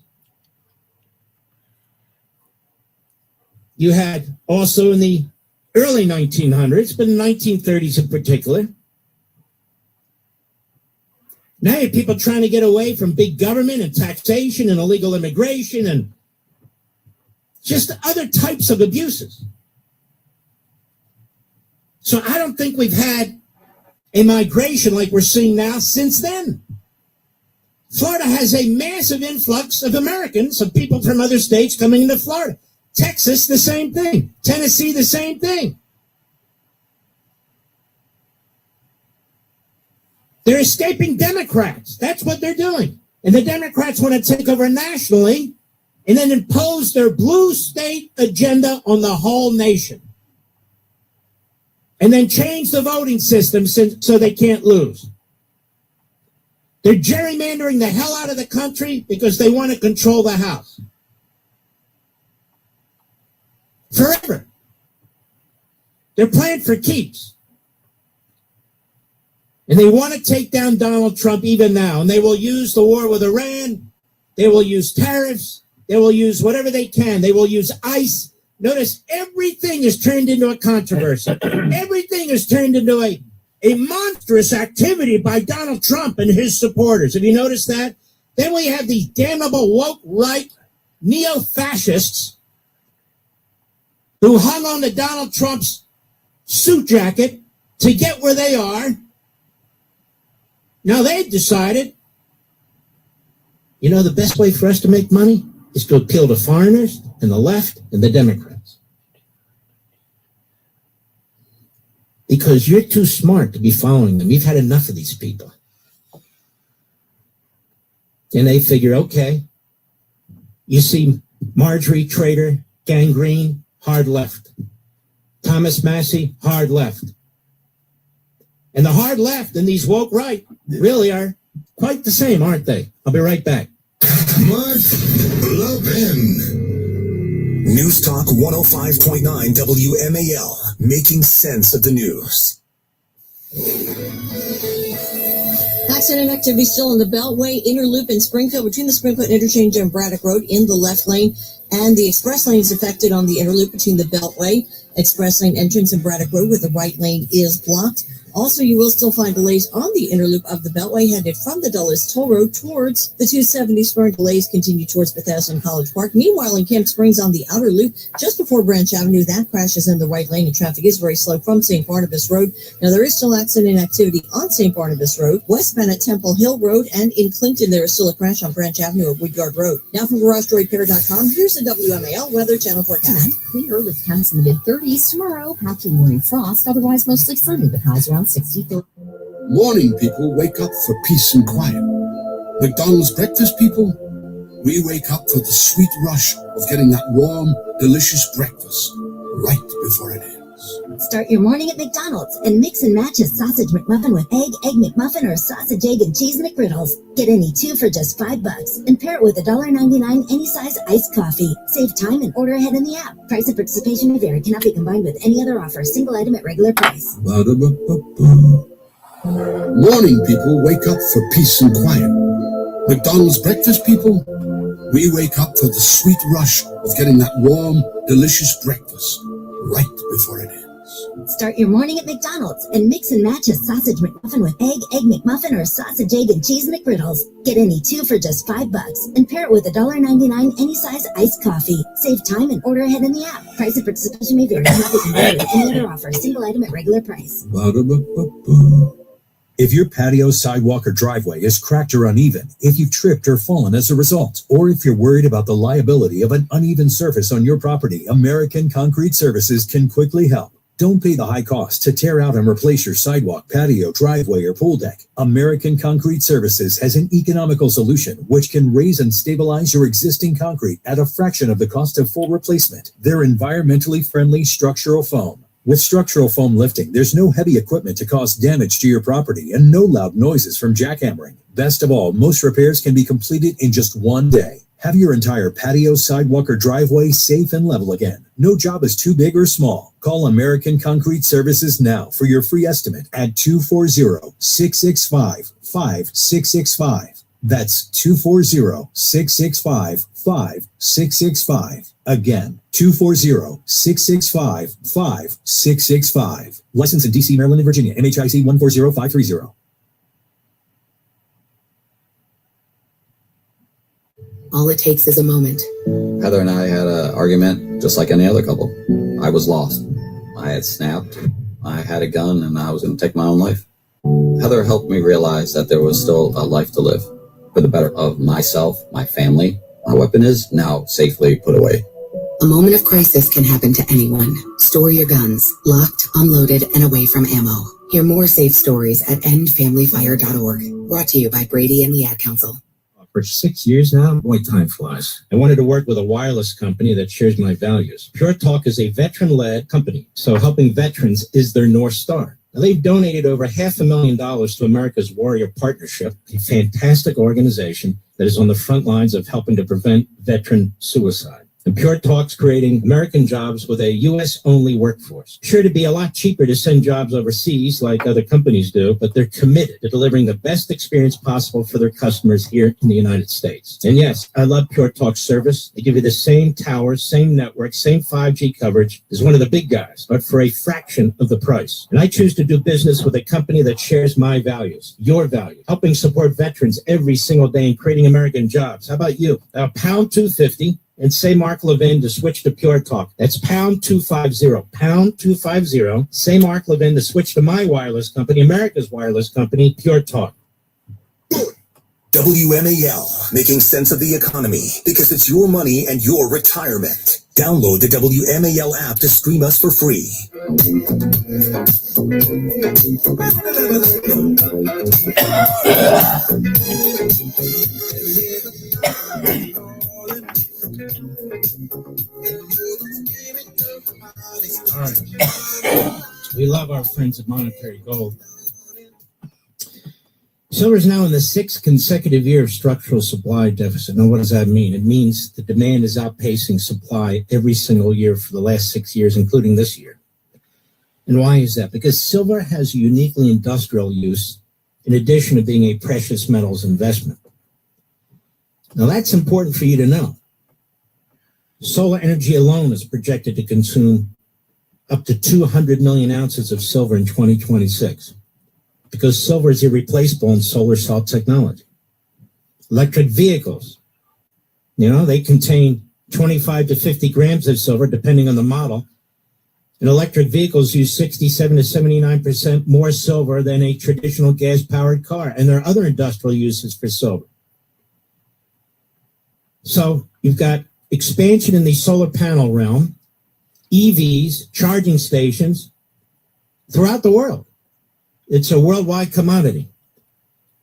You had also in the early 1900s, but in the 1930s in particular, now you have people trying to get away from big government and taxation and illegal immigration and just other types of abuses. So I don't think we've had a migration like we're seeing now since then. Florida has a massive influx of Americans, of people from other states coming into Florida. Texas, the same thing. Tennessee, the same thing. They're escaping Democrats. That's what they're doing. And the Democrats want to take over nationally and then impose their blue state agenda on the whole nation. And then change the voting system so they can't lose. They're gerrymandering the hell out of the country because they want to control the House. Forever. They're playing for keeps. And they want to take down Donald Trump even now. And they will use the war with Iran. They will use tariffs. They will use whatever they can. They will use ICE. Notice everything is turned into a controversy. Everything is turned into a monstrous activity by Donald Trump and his supporters. Have you noticed that? Then we have these damnable woke right neo-fascists who hung on to Donald Trump's suit jacket to get where they are. Now they've decided, the best way for us to make money is to appeal to foreigners and the left and the Democrats. Because you're too smart to be following them. You've had enough of these people. And they figure, okay, you see Marjorie Trader, Gangrene, hard left. Thomas Massey, hard left. And the hard left and these woke right really are quite the same, aren't they? I'll be right back. Mark Levin. News Talk 105.9 WMAL, making sense of the news. Accident activity still in the Beltway, Inner Loop in Springfield, between the Springfield Interchange and Braddock Road in the left lane, and the express lane is affected on the Inner Loop between the Beltway, express lane entrance and Braddock Road, where the right lane is blocked. Also, you will still find delays on the inner loop of the Beltway headed from the Dulles Toll Road towards the 270 spur. Delays continue towards Bethesda and College Park. Meanwhile, in Camp Springs on the outer loop, just before Branch Avenue, that crash is in the right lane and traffic is very slow from St. Barnabas Road. Now, there is still accident activity on St. Barnabas Road, westbound at Temple Hill Road, and in Clinton, there is still a crash on Branch Avenue at Woodyard Road. Now from GarageDroidPair.com, here's the WMAL Weather Channel forecast. Clear with temps in the mid-30s tomorrow. Patchy morning frost, otherwise mostly sunny with highs around 63. Morning people wake up for peace and quiet. McDonald's breakfast people, we wake up for the sweet rush of getting that warm, delicious breakfast right before it ends. Start your morning at McDonald's and mix and match a sausage McMuffin with egg McMuffin, or sausage, egg, and cheese McGriddles. Get any two for just $5 and pair it with $1.99 any size iced coffee. Save time and order ahead in the app. Price and participation may vary. Cannot be combined with any other offer. Single item at regular price. Morning people wake up for peace and quiet. McDonald's breakfast people, we wake up for the sweet rush of getting that warm, delicious breakfast right before it ends. Start your morning at McDonald's and mix and match a sausage McMuffin with egg McMuffin, or sausage, egg, and cheese McGriddles. Get any two for just $5 and pair it with $1.99 any size iced coffee. Save time and order ahead in the app. Price and participation may vary. Not compared with any other offer. Single item at regular price. If your patio, sidewalk, or driveway is cracked or uneven, if you've tripped or fallen as a result, or if you're worried about the liability of an uneven surface on your property, American Concrete Services can quickly help. Don't pay the high cost to tear out and replace your sidewalk, patio, driveway, or pool deck. American Concrete Services has an economical solution which can raise and stabilize your existing concrete at a fraction of the cost of full replacement. They're environmentally friendly structural foam. With structural foam lifting, there's no heavy equipment to cause damage to your property and no loud noises from jackhammering. Best of all, most repairs can be completed in just one day. Have your entire patio, sidewalk, or driveway safe and level again. No job is too big or small. Call American Concrete Services now for your free estimate at 240-665-5665. That's 240-665-5665. Again, 240-665-5665. Licensed in D.C., Maryland, and Virginia. MHIC 140530. All it takes is a moment. Heather and I had an argument just like any other couple. I was lost. I had snapped. I had a gun and I was going to take my own life. Heather helped me realize that there was still a life to live for the better of myself, my family. My weapon is now safely put away. A moment of crisis can happen to anyone. Store your guns, locked, unloaded, and away from ammo. Hear more safe stories at endfamilyfire.org. Brought to you by Brady and the Ad Council. For 6 years now, boy, time flies. I wanted to work with a wireless company that shares my values. Pure Talk is a veteran-led company, so helping veterans is their North Star. Now, they've donated over $500,000 to America's Warrior Partnership, a fantastic organization that is on the front lines of helping to prevent veteran suicide. And Pure Talk's creating American jobs with a U.S.-only workforce. Sure to be a lot cheaper to send jobs overseas like other companies do, but they're committed to delivering the best experience possible for their customers here in the United States. And yes, I love Pure Talk's service. They give you the same towers, same network, same 5G coverage as one of the big guys, but for a fraction of the price. And I choose to do business with a company that shares my values, your values, helping support veterans every single day and creating American jobs. How about you? Pound 250. And say Mark Levin to switch to Pure Talk. That's pound 250, pound 250. Say Mark Levin to switch to my wireless company, America's wireless company, Pure Talk. WMAL, making sense of the economy because it's your money and your retirement. Download the WMAL app to stream us for free. All right. We love our friends at Monetary Gold. Silver is now in the 6th consecutive year of structural supply deficit. Now, what does that mean? It means the demand is outpacing supply every single year for the last 6 years, including this year. And why is that? Because silver has a uniquely industrial use in addition to being a precious metals investment. Now, that's important for you to know. Solar energy alone is projected to consume up to 200 million ounces of silver in 2026 because silver is irreplaceable in solar cell technology. Electric vehicles, they contain 25 to 50 grams of silver, depending on the model. And electric vehicles use 67 to 79% more silver than a traditional gas-powered car. And there are other industrial uses for silver. So you've got expansion in the solar panel realm, EVs, charging stations throughout the world. It's a worldwide commodity.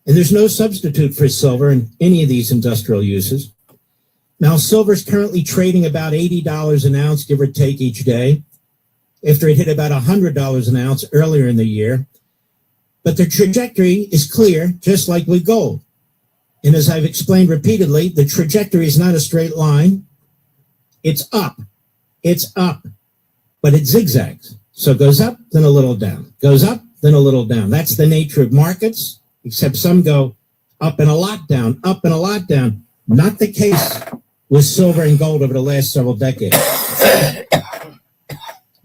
And there's no substitute for silver in any of these industrial uses. Now, silver is currently trading about $80 an ounce, give or take, each day, after it hit about $100 an ounce earlier in the year. But the trajectory is clear, just like with gold. And as I've explained repeatedly, the trajectory is not a straight line. It's up. It's up. But it zigzags. So it goes up, then a little down. Goes up, then a little down. That's the nature of markets, except some go up and a lot down, up and a lot down. Not the case with silver and gold over the last several decades.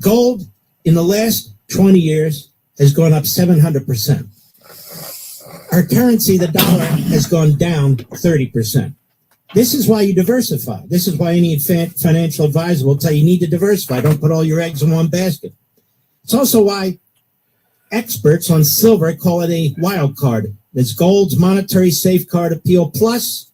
Gold in the last 20 years has gone up 700%. Our currency, the dollar, has gone down 30%. This is why you diversify. This is why any financial advisor will tell you need to diversify. Don't put all your eggs in one basket. It's also why experts on silver call it a wild card. It's gold's monetary safeguard appeal plus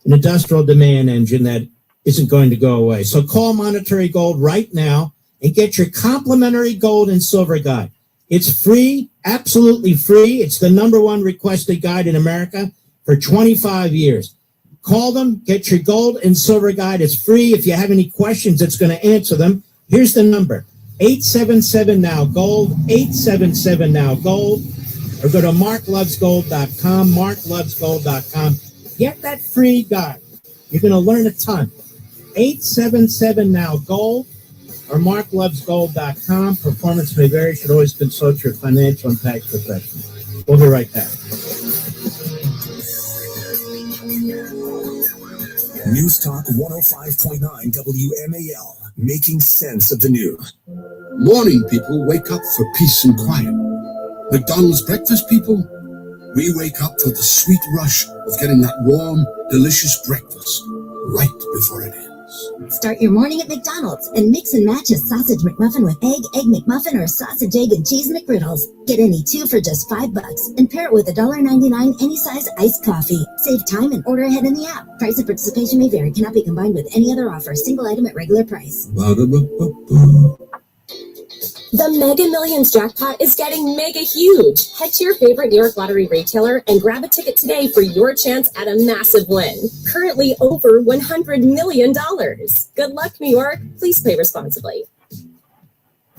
an industrial demand engine that isn't going to go away. So call Monetary Gold right now and get your complimentary gold and silver guide. It's free, absolutely free. It's the #1 requested guide in America for 25 years. Call them, get your gold and silver guide. It's free. If you have any questions, it's going to answer them. Here's the number, 877-NOW-GOLD, 877-NOW-GOLD, or go to marklovesgold.com, marklovesgold.com. Get that free guide. You're going to learn a ton. 877-NOW-GOLD or marklovesgold.com. Performance may vary. Should always consult your financial and tax professional. We'll be right back. News Talk 105.9 WMAL, making sense of the news. Morning people wake up for peace and quiet. McDonald's breakfast people, we wake up for the sweet rush of getting that warm, delicious breakfast right before it ends. Start your morning at McDonald's and mix and match a sausage McMuffin with egg McMuffin, or sausage, egg, and cheese McGriddles. Get any 2 for just $5 and pair it with $1.99 any size iced coffee. Save time and order ahead in the app. Price and participation may vary. Cannot be combined with any other offer. Single item at regular price. The Mega Millions jackpot is getting mega huge. Head to your favorite New York Lottery retailer and grab a ticket today for your chance at a massive win. Currently over $100 million. Good luck, New York. Please play responsibly.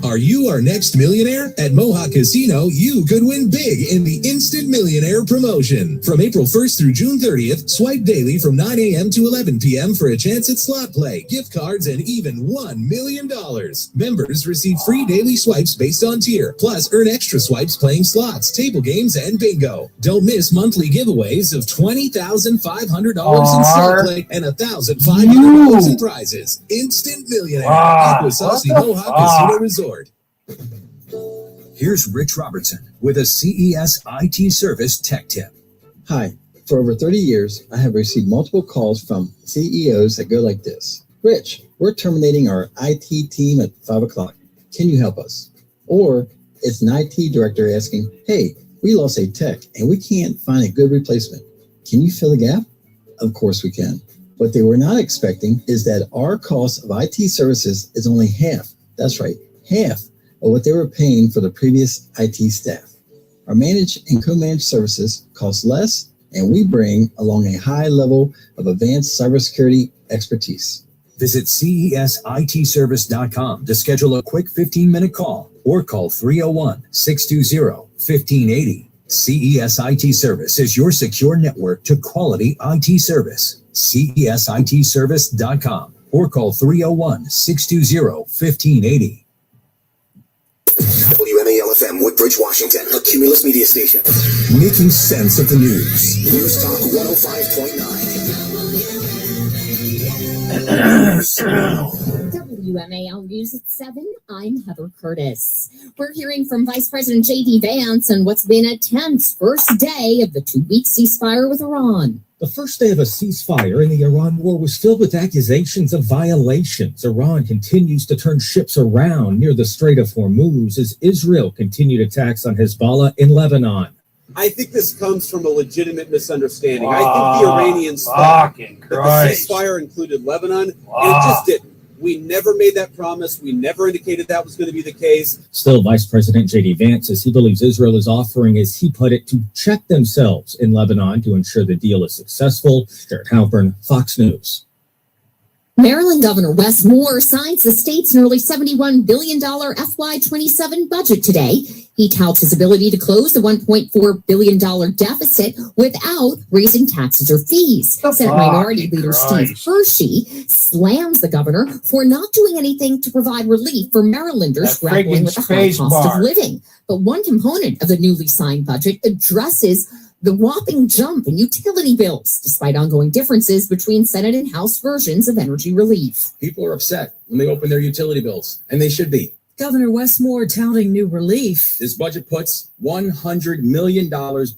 Are you our next millionaire? At Mohawk Casino, you could win big in the Instant Millionaire promotion. From April 1st through June 30th, swipe daily from 9 a.m. to 11 p.m. for a chance at slot play, gift cards, and even $1 million. Members receive free daily swipes based on tier, plus earn extra swipes playing slots, table games, and bingo. Don't miss monthly giveaways of $20,500 in slot play and $1,500 in prizes. Instant Millionaire. Aquasauce Mohawk Casino Resort. Here's Rich Robertson with a CES IT service tech tip. Hi. For over 30 years, I have received multiple calls from CEOs that go like this. Rich, we're terminating our IT team at 5 o'clock. Can you help us? Or it's an IT director asking, hey, we lost a tech and we can't find a good replacement. Can you fill the gap? Of course we can. What they were not expecting is that our cost of IT services is only half. That's right, half of what they were paying for the previous IT staff. Our managed and co-managed services cost less, and we bring along a high level of advanced cybersecurity expertise. Visit CESITservice.com to schedule a quick 15-minute call or call 301-620-1580. CES IT Service is your secure network to quality IT service. CESITservice.com or call 301-620-1580. WMAL-FM Woodbridge, Washington, a Cumulus media station. Making sense of the news. News Talk 105.9. WMAL News at 7. I'm Heather Curtis. We're hearing from Vice President J.D. Vance on what's been a tense first day of the 2-week ceasefire with Iran. The first day of a ceasefire in the Iran war was filled with accusations of violations. Iran continues to turn ships around near the Strait of Hormuz as Israel continued attacks on Hezbollah in Lebanon. I think this comes from a legitimate misunderstanding. I think the Iranians thought that the ceasefire included Lebanon, and it just didn't. We never made that promise. We never indicated that was going to be the case. Still, Vice President J.D. Vance says he believes Israel is offering, as he put it, to check themselves in Lebanon to ensure the deal is successful. Jared Halpern, Fox News. Maryland Governor Wes Moore signs the state's nearly $71 billion FY27 budget today. He touts his ability to close the $1.4 billion deficit without raising taxes or fees. Senate Minority Leader Steve Hershey slams the governor for not doing anything to provide relief for Marylanders grappling with the high cost of living. But one component of the newly signed budget addresses the whopping jump in utility bills, despite ongoing differences between Senate and House versions of energy relief. People are upset when they open their utility bills, and they should be. Governor Westmore touting new relief. This budget puts $100 million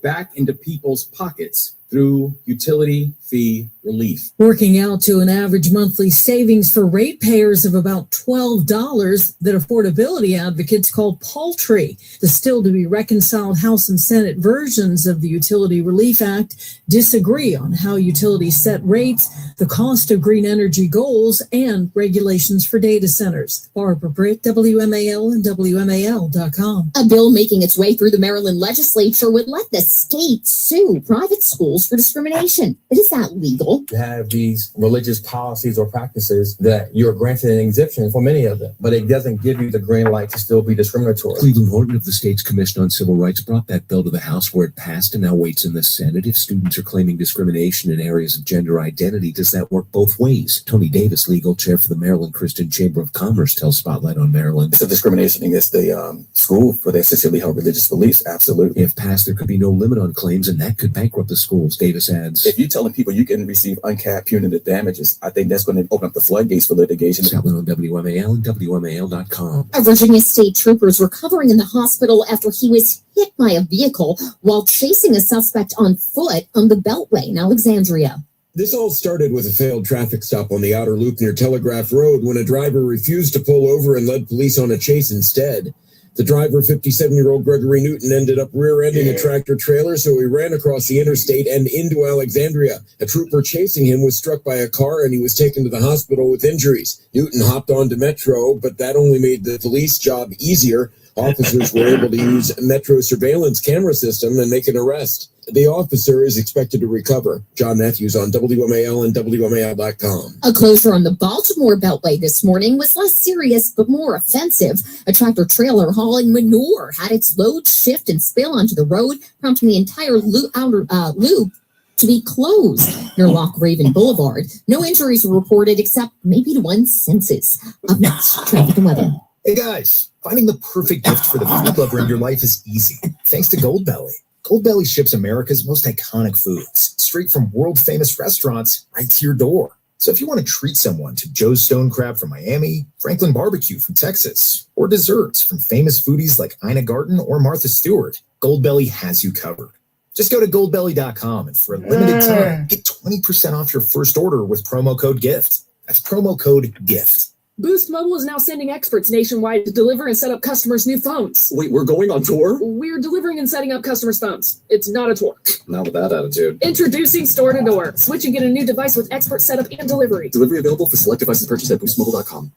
back into people's pockets through utility fee relief. Working out to an average monthly savings for ratepayers of about $12 that affordability advocates call paltry. The still to be reconciled House and Senate versions of the Utility Relief Act disagree on how utilities set rates, the cost of green energy goals, and regulations for data centers. Barbara Britt, WMAL and WMAL.com. A bill making its way through the Maryland legislature would let the state sue private schools for discrimination. But is that legal? You have these religious policies or practices that you're granted an exemption for many of them, but it doesn't give you the green light to still be discriminatory. Cleveland Horton of the state's Commission on Civil Rights brought that bill to the House where it passed and now waits in the Senate. If students are claiming discrimination in areas of gender identity, does that work both ways? Tony Davis, legal chair for the Maryland Christian Chamber of Commerce, tells Spotlight on Maryland. It's a discrimination against the school for their sincerely held religious beliefs. Absolutely. If passed, there could be no limit on claims, and that could bankrupt the schools. Davis adds, if you're telling people you can receive uncapped punitive damages, I think that's going to open up the floodgates for litigation. Scotland on WMAL and WMAL.com. A Virginia state trooper is recovering in the hospital after he was hit by a vehicle while chasing a suspect on foot on the Beltway in Alexandria. This all started with a failed traffic stop on the outer loop near Telegraph Road when a driver refused to pull over and led police on a chase instead. The driver, 57-year-old Gregory Newton, ended up rear-ending a tractor trailer, so he ran across the interstate and into Alexandria. A trooper chasing him was struck by a car, and he was taken to the hospital with injuries. Newton hopped onto Metro, but that only made the police job easier. Officers were able to use Metro surveillance camera system and make an arrest. The officer is expected to recover. John Matthews on WMAL and WMAL.com. A closure on the Baltimore Beltway this morning was less serious but more offensive. A tractor trailer hauling manure had its load shift and spill onto the road, prompting the entire outer loop to be closed near Loch Raven Boulevard. No injuries were reported except maybe to one's senses. Up next, traffic and weather. Hey guys, finding the perfect gift for the food lover in your life is easy, thanks to Goldbelly. Goldbelly ships America's most iconic foods straight from world-famous restaurants right to your door. So if you want to treat someone to Joe's Stone Crab from Miami, Franklin Barbecue from Texas, or desserts from famous foodies like Ina Garten or Martha Stewart, Goldbelly has you covered. Just go to goldbelly.com and for a limited time, get 20% off your first order with promo code GIFT. That's promo code GIFT. Boost Mobile is now sending experts nationwide to deliver and set up customers' new phones. Wait, we're going on tour? We're delivering and setting up customers' phones. It's not a tour. Not with that attitude. Introducing Store to Door. Switch and get a new device with expert setup and delivery. Delivery available for select devices purchased at boostmobile.com.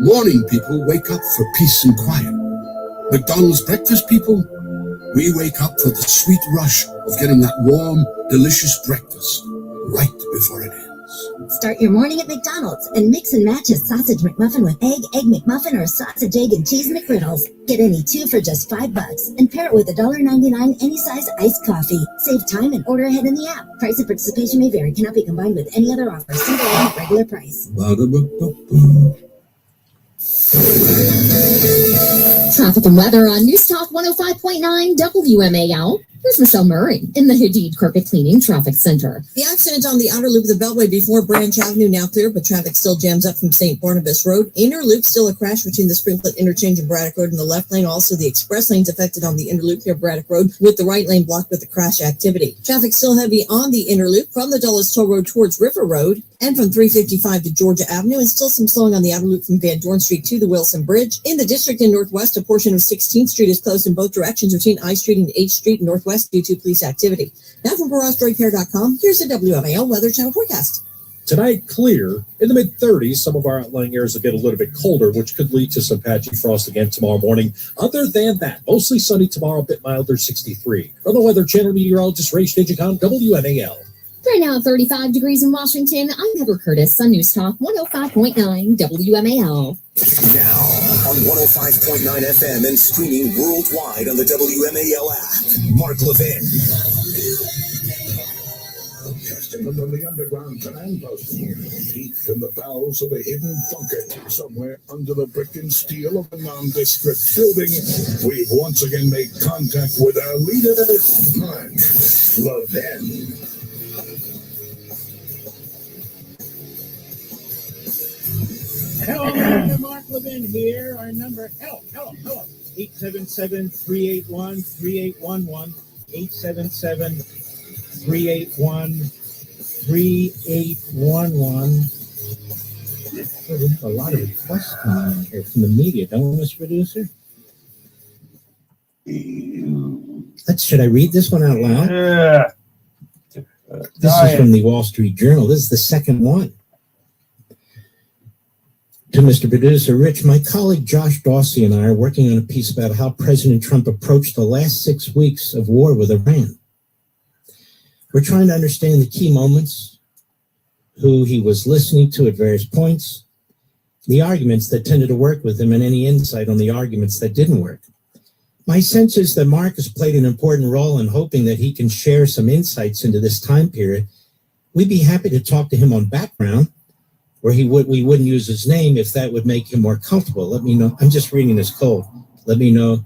Morning people wake up for peace and quiet. McDonald's breakfast people, we wake up for the sweet rush of getting that warm, delicious breakfast right before it ends. Start your morning at McDonald's and mix and match a sausage McMuffin with egg McMuffin, or sausage, egg, and cheese McGriddles. Get any two for just $5 and pair it with $1.99 any size iced coffee. Save time and order ahead in the app. Price and participation may vary. Cannot be combined with any other offer. Single item at regular price. Traffic and weather on News Talk 105.9 WMAL. Here's Michelle Murray in the Hadid Carpet Cleaning Traffic Center. The accident on the outer loop of the Beltway before Branch Avenue now clear, but traffic still jams up from St. Barnabas Road. Inner loop still a crash between the Springfield interchange and Braddock Road in the left lane. Also, the express lanes affected on the inner loop here, Braddock Road, with the right lane blocked with the crash activity. Traffic still heavy on the inner loop from the Dulles Toll Road towards River Road and from 355 to Georgia Avenue, and still some slowing on the outer loop from Van Dorn Street to the Wilson Bridge. In the district in Northwest, a portion of 16th Street is closed in both directions between I Street and H Street in Northwest due to police activity. Now from BarrageRepair.com, here's the WMAL Weather Channel forecast. Tonight, clear. In the mid-30s, some of our outlying areas will get a little bit colder, which could lead to some patchy frost again tomorrow morning. Other than that, mostly sunny tomorrow, a bit milder, 63. From the Weather Channel meteorologist Ray Stigicon, WMAL. Right now, 35 degrees in Washington. I'm Heather Curtis on News Talk 105.9 WMAL. Now on 105.9 FM and streaming worldwide on the WMAL app. Mark Levin. Casting them from the underground command post, deep in the bowels of a hidden bunker, somewhere under the brick and steel of a nondescript building, we've once again made contact with our leader, Mark Levin. Hello, Mark Levin here. Our number, hello. 877-381-3811. 877-381-3811. Oh, we have a lot of requests coming in here from the media, don't we, Mr. Producer? Should I read this one out loud? Yeah. This is from the Wall Street Journal. This is the second one. To Mr. Producer Rich, my colleague Josh Dawsey and I are working on a piece about how President Trump approached the last 6 weeks of war with Iran. We're trying to understand the key moments, who he was listening to at various points, the arguments that tended to work with him, and any insight on the arguments that didn't work. My sense is that Mark has played an important role in hoping that he can share some insights into this time period. We'd be happy to talk to him on background, where we wouldn't use his name if that would make him more comfortable. Let me know. I'm just reading this cold. Let me know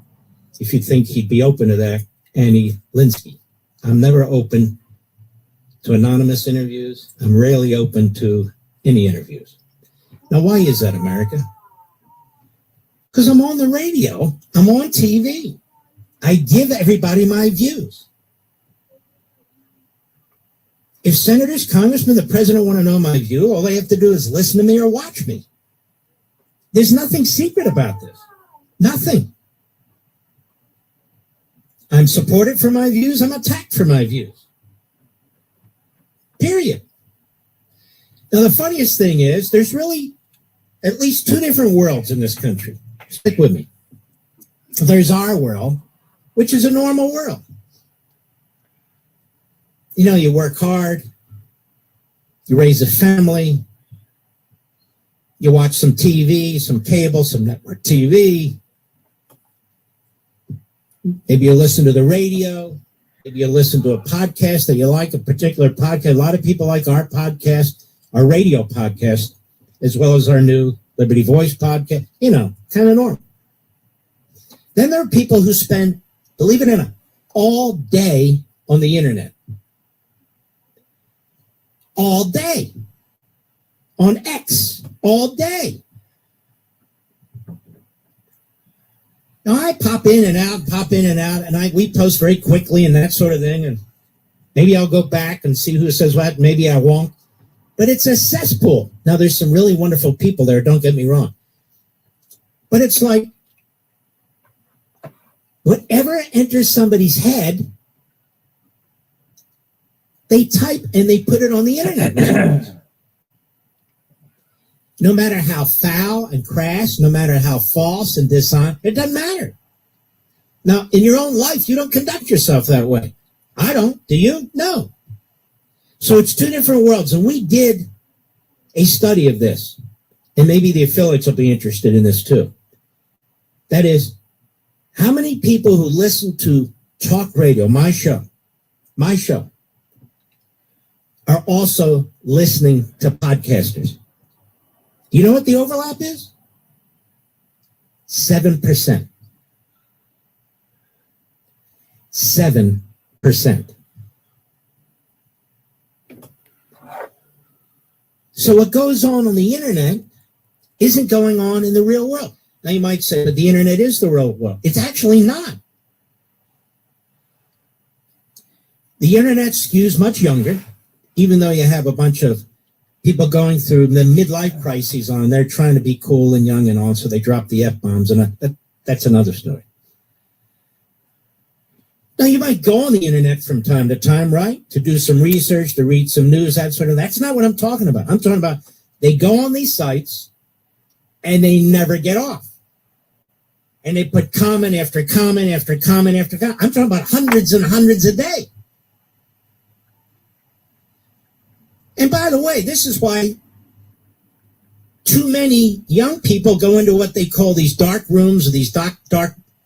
if you think he'd be open to that, Annie Linsky. I'm never open to anonymous interviews. I'm rarely open to any interviews. Now, why is that, America? Because I'm on the radio. I'm on TV. I give everybody my views. If senators, congressmen, the president want to know my view, all they have to do is listen to me or watch me. There's nothing secret about this. Nothing. I'm supported for my views. I'm attacked for my views. Period. Now, the funniest thing is there's really at least two different worlds in this country. Stick with me. There's our world, which is a normal world. You know, you work hard, you raise a family, you watch some TV, some cable, some network TV. Maybe you listen to the radio. Maybe you listen to a podcast that you like, a particular podcast. A lot of people like our podcast, our radio podcast, as well as our new Liberty Voice podcast. You know, kind of normal. Then there are people who spend, believe it or not, all day on the internet. All day. On X. All day. Now, I pop in and out, and we post very quickly and that sort of thing, and maybe I'll go back and see who says what, maybe I won't. But it's a cesspool. Now, there's some really wonderful people there, don't get me wrong. But it's like, whatever enters somebody's head, they type and they put it on the internet. No matter how foul and crass, no matter how false and dishonest, it doesn't matter. Now, in your own life, you don't conduct yourself that way. I don't. Do you? No. So it's two different worlds. And we did a study of this. And maybe the affiliates will be interested in this too. That is, how many people who listen to talk radio, my show, are also listening to podcasters? You know what the overlap is? 7%. 7%. So what goes on the internet isn't going on in the real world. Now you might say, but the internet is the real world. It's actually not. The internet skews much younger, even though you have a bunch of people going through the midlife crises on, they're trying to be cool and young and all, so they drop the F-bombs, and that's another story. Now, you might go on the internet from time to time, right? To do some research, to read some news, that sort of. That's not what I'm talking about. I'm talking about they go on these sites and they never get off. And they put comment after comment after comment after comment. I'm talking about hundreds and hundreds a day. And by the way, this is why too many young people go into what they call these dark rooms or these dark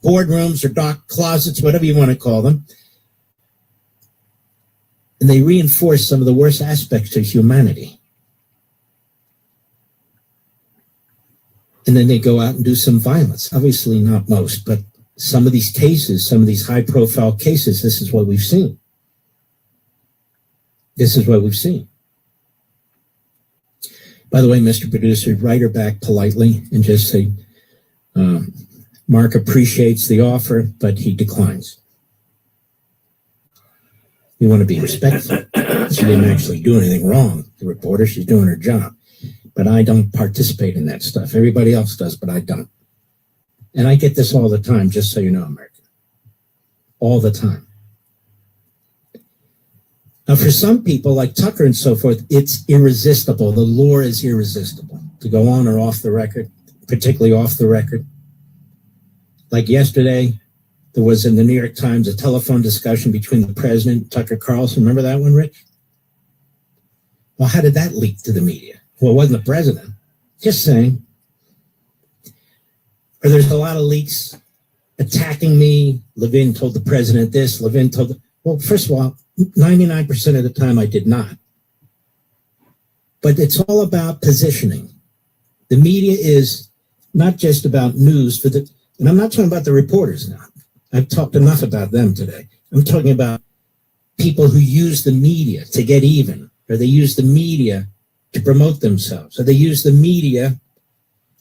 boardrooms or dark closets, whatever you want to call them. And they reinforce some of the worst aspects of humanity. And then they go out and do some violence. Obviously not most, but some of these cases, some of these high-profile cases, this is what we've seen. This is what we've seen. By the way, Mr. Producer, write her back politely and just say, Mark appreciates the offer, but he declines. You want to be respectful. She didn't actually do anything wrong. The reporter, she's doing her job. But I don't participate in that stuff. Everybody else does, but I don't. And I get this all the time, just so you know, America. All the time. Now, for some people, like Tucker and so forth, it's irresistible. The lure is irresistible to go on or off the record, particularly off the record. Like yesterday, there was in the New York Times a telephone discussion between the president and Tucker Carlson. Remember that one, Rich? Well, how did that leak to the media? Well, it wasn't the president. Just saying. Or there's a lot of leaks attacking me. Levin told the president this. Levin told well, first of all, 99% of the time I did not. But it's all about positioning. The media is not just about news and I'm not talking about the reporters now. I've talked enough about them today. I'm talking about people who use the media to get even, or they use the media to promote themselves, or they use the media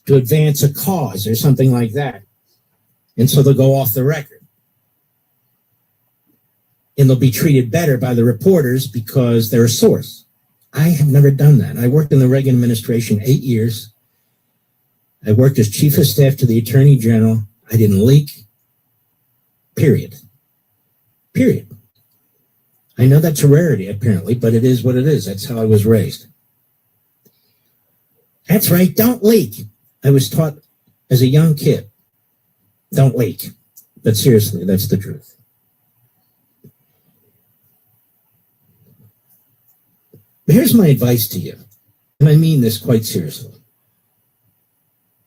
to advance a cause or something like that. And so they'll go off the record. And they'll be treated better by the reporters because they're a source. I have never done that. I worked in the Reagan administration 8 years. I worked as chief of staff to the attorney general. I didn't leak. Period. I know that's a rarity, apparently, but it is what it is. That's how I was raised. That's right. Don't leak. I was taught as a young kid, don't leak. But seriously, that's the truth. But here's my advice to you, and I mean this quite seriously.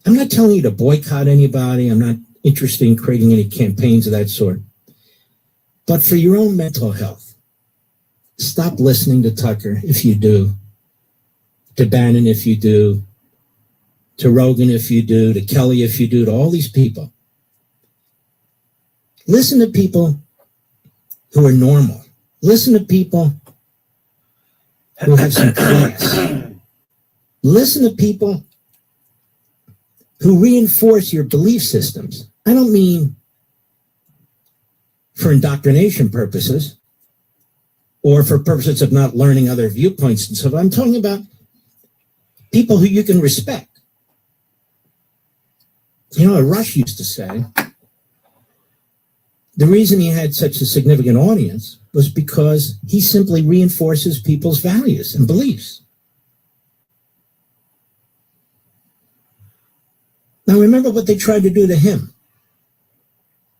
I'm not telling you to boycott anybody. I'm not interested in creating any campaigns of that sort. But for your own mental health, stop listening to Tucker if you do, to Bannon if you do, to Rogan if you do, to Kelly if you do, to all these people. Listen to people who are normal. Listen to people who have some class. Listen to people who reinforce your belief systems. I don't mean for indoctrination purposes or for purposes of not learning other viewpoints and stuff. I'm talking about people who you can respect. You know, Rush used to say, the reason he had such a significant audience was because he simply reinforces people's values and beliefs. Now remember what they tried to do to him.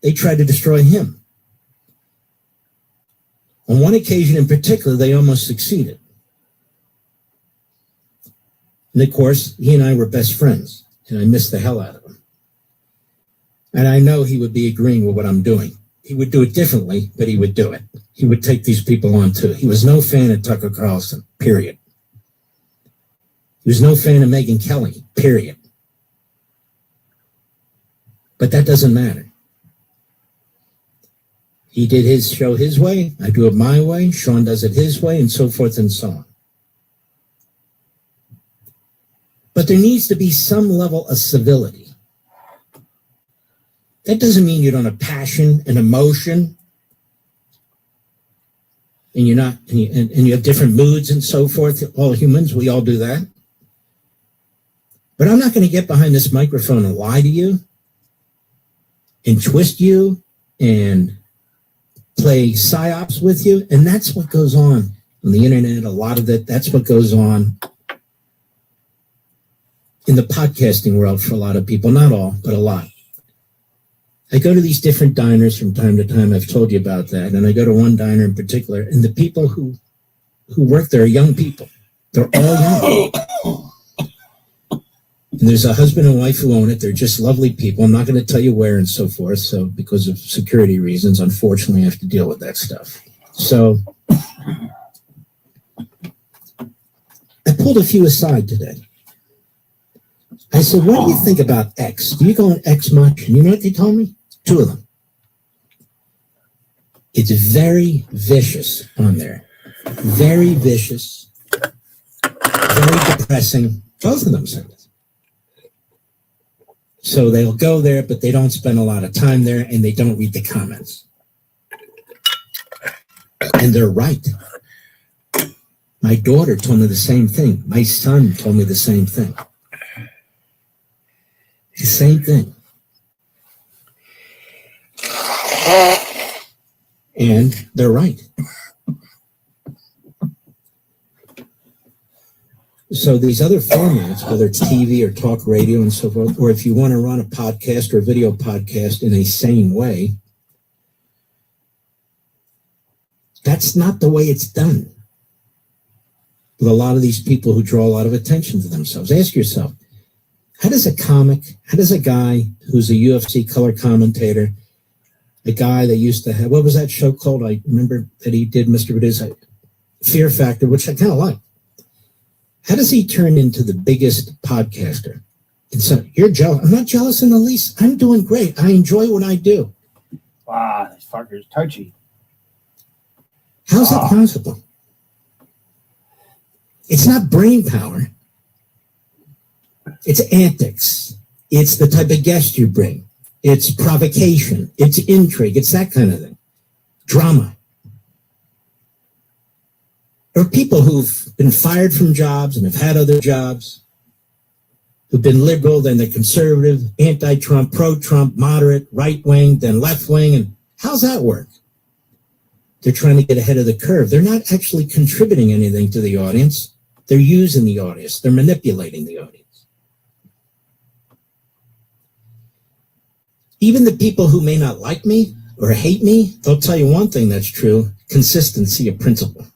They tried to destroy him. On one occasion in particular, they almost succeeded. And of course, he and I were best friends, and I missed the hell out of him. And I know he would be agreeing with what I'm doing. He would do it differently, but he would do it. He would take these people on too. He was no fan of Tucker Carlson, period. He was no fan of Megyn Kelly, period. But that doesn't matter. He did his show his way. I do it my way. Sean does it his way, and so forth and so on. But there needs to be some level of civility. That doesn't mean you don't have passion and emotion, and you're not, and you have different moods and so forth. All humans, we all do that. But I'm not going to get behind this microphone and lie to you, and twist you, and play psyops with you. And that's what goes on the internet. A lot of it, that's what goes on in the podcasting world for a lot of people. Not all, but a lot. I go to these different diners from time to time. I've told you about that. And I go to one diner in particular, and the people who work there are young people. They're all young. And there's a husband and wife who own it. They're just lovely people. I'm not going to tell you where and so forth. So because of security reasons, unfortunately, I have to deal with that stuff. So I pulled a few aside today. I said, what do you think about X? Do you go on X much? And you know what they told me? 2 of them. It's very vicious on there. Very vicious. Very depressing. Both of them say this. So they'll go there, but they don't spend a lot of time there, and they don't read the comments. And they're right. My daughter told me the same thing. My son told me the same thing. The same thing. And they're right. So these other formats, whether it's TV or talk radio and so forth, or if you want to run a podcast or a video podcast in a sane way, that's not the way it's done. With a lot of these people who draw a lot of attention to themselves. Ask yourself, how does a guy who's a UFC color commentator, a guy that used to have, what was that show called? I remember that he did, Mr. Badiz, Fear Factor, which I kind of like. How does he turn into the biggest podcaster? And so you're jealous. I'm not jealous in the least. I'm doing great. I enjoy what I do. Wow, this fucker's touchy. How's that possible? It's not brain power. It's antics. It's the type of guest you bring. It's provocation. It's intrigue. It's that kind of thing. Drama. There are people who've been fired from jobs and have had other jobs, who've been liberal, then they're conservative, anti-Trump, pro-Trump, moderate, right-wing, then left-wing. And how's that work? They're trying to get ahead of the curve. They're not actually contributing anything to the audience. They're using the audience. They're manipulating the audience. Even the people who may not like me or hate me, they'll tell you one thing that's true: consistency of principle.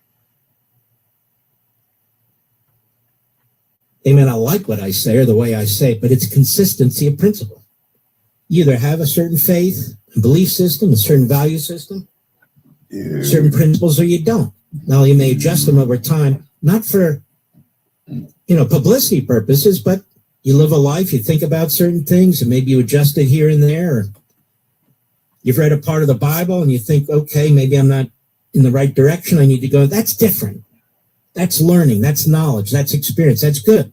They may not like what I say or the way I say it, but it's consistency of principle. You either have a certain faith, a belief system, a certain value system, certain principles, or you don't. Now, you may adjust them over time, not for, publicity purposes, but you live a life, you think about certain things, and maybe you adjust it here and there. Or you've read a part of the Bible and you think, okay, maybe I'm not in the right direction. I need to go. That's different. That's learning. That's knowledge. That's experience. That's good.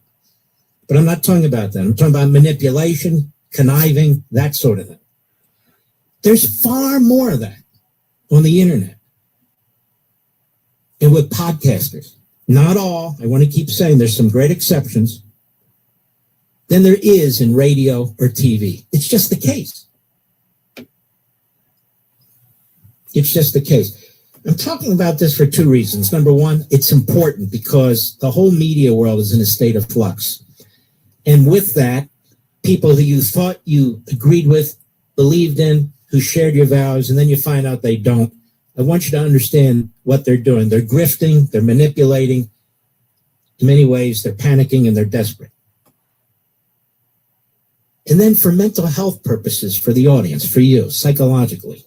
But I'm not talking about that. I'm talking about manipulation, conniving, that sort of thing. There's far more of that on the internet and with podcasters. Not all. I want to keep saying there's some great exceptions than there is in radio or TV. It's just the case. It's just the case. I'm talking about this for two reasons. Number one, it's important because the whole media world is in a state of flux. And with that, people who you thought you agreed with, believed in, who shared your values, and then you find out they don't. I want you to understand what they're doing. They're grifting, they're manipulating. In many ways, they're panicking and they're desperate. And then for mental health purposes, for the audience, for you, psychologically,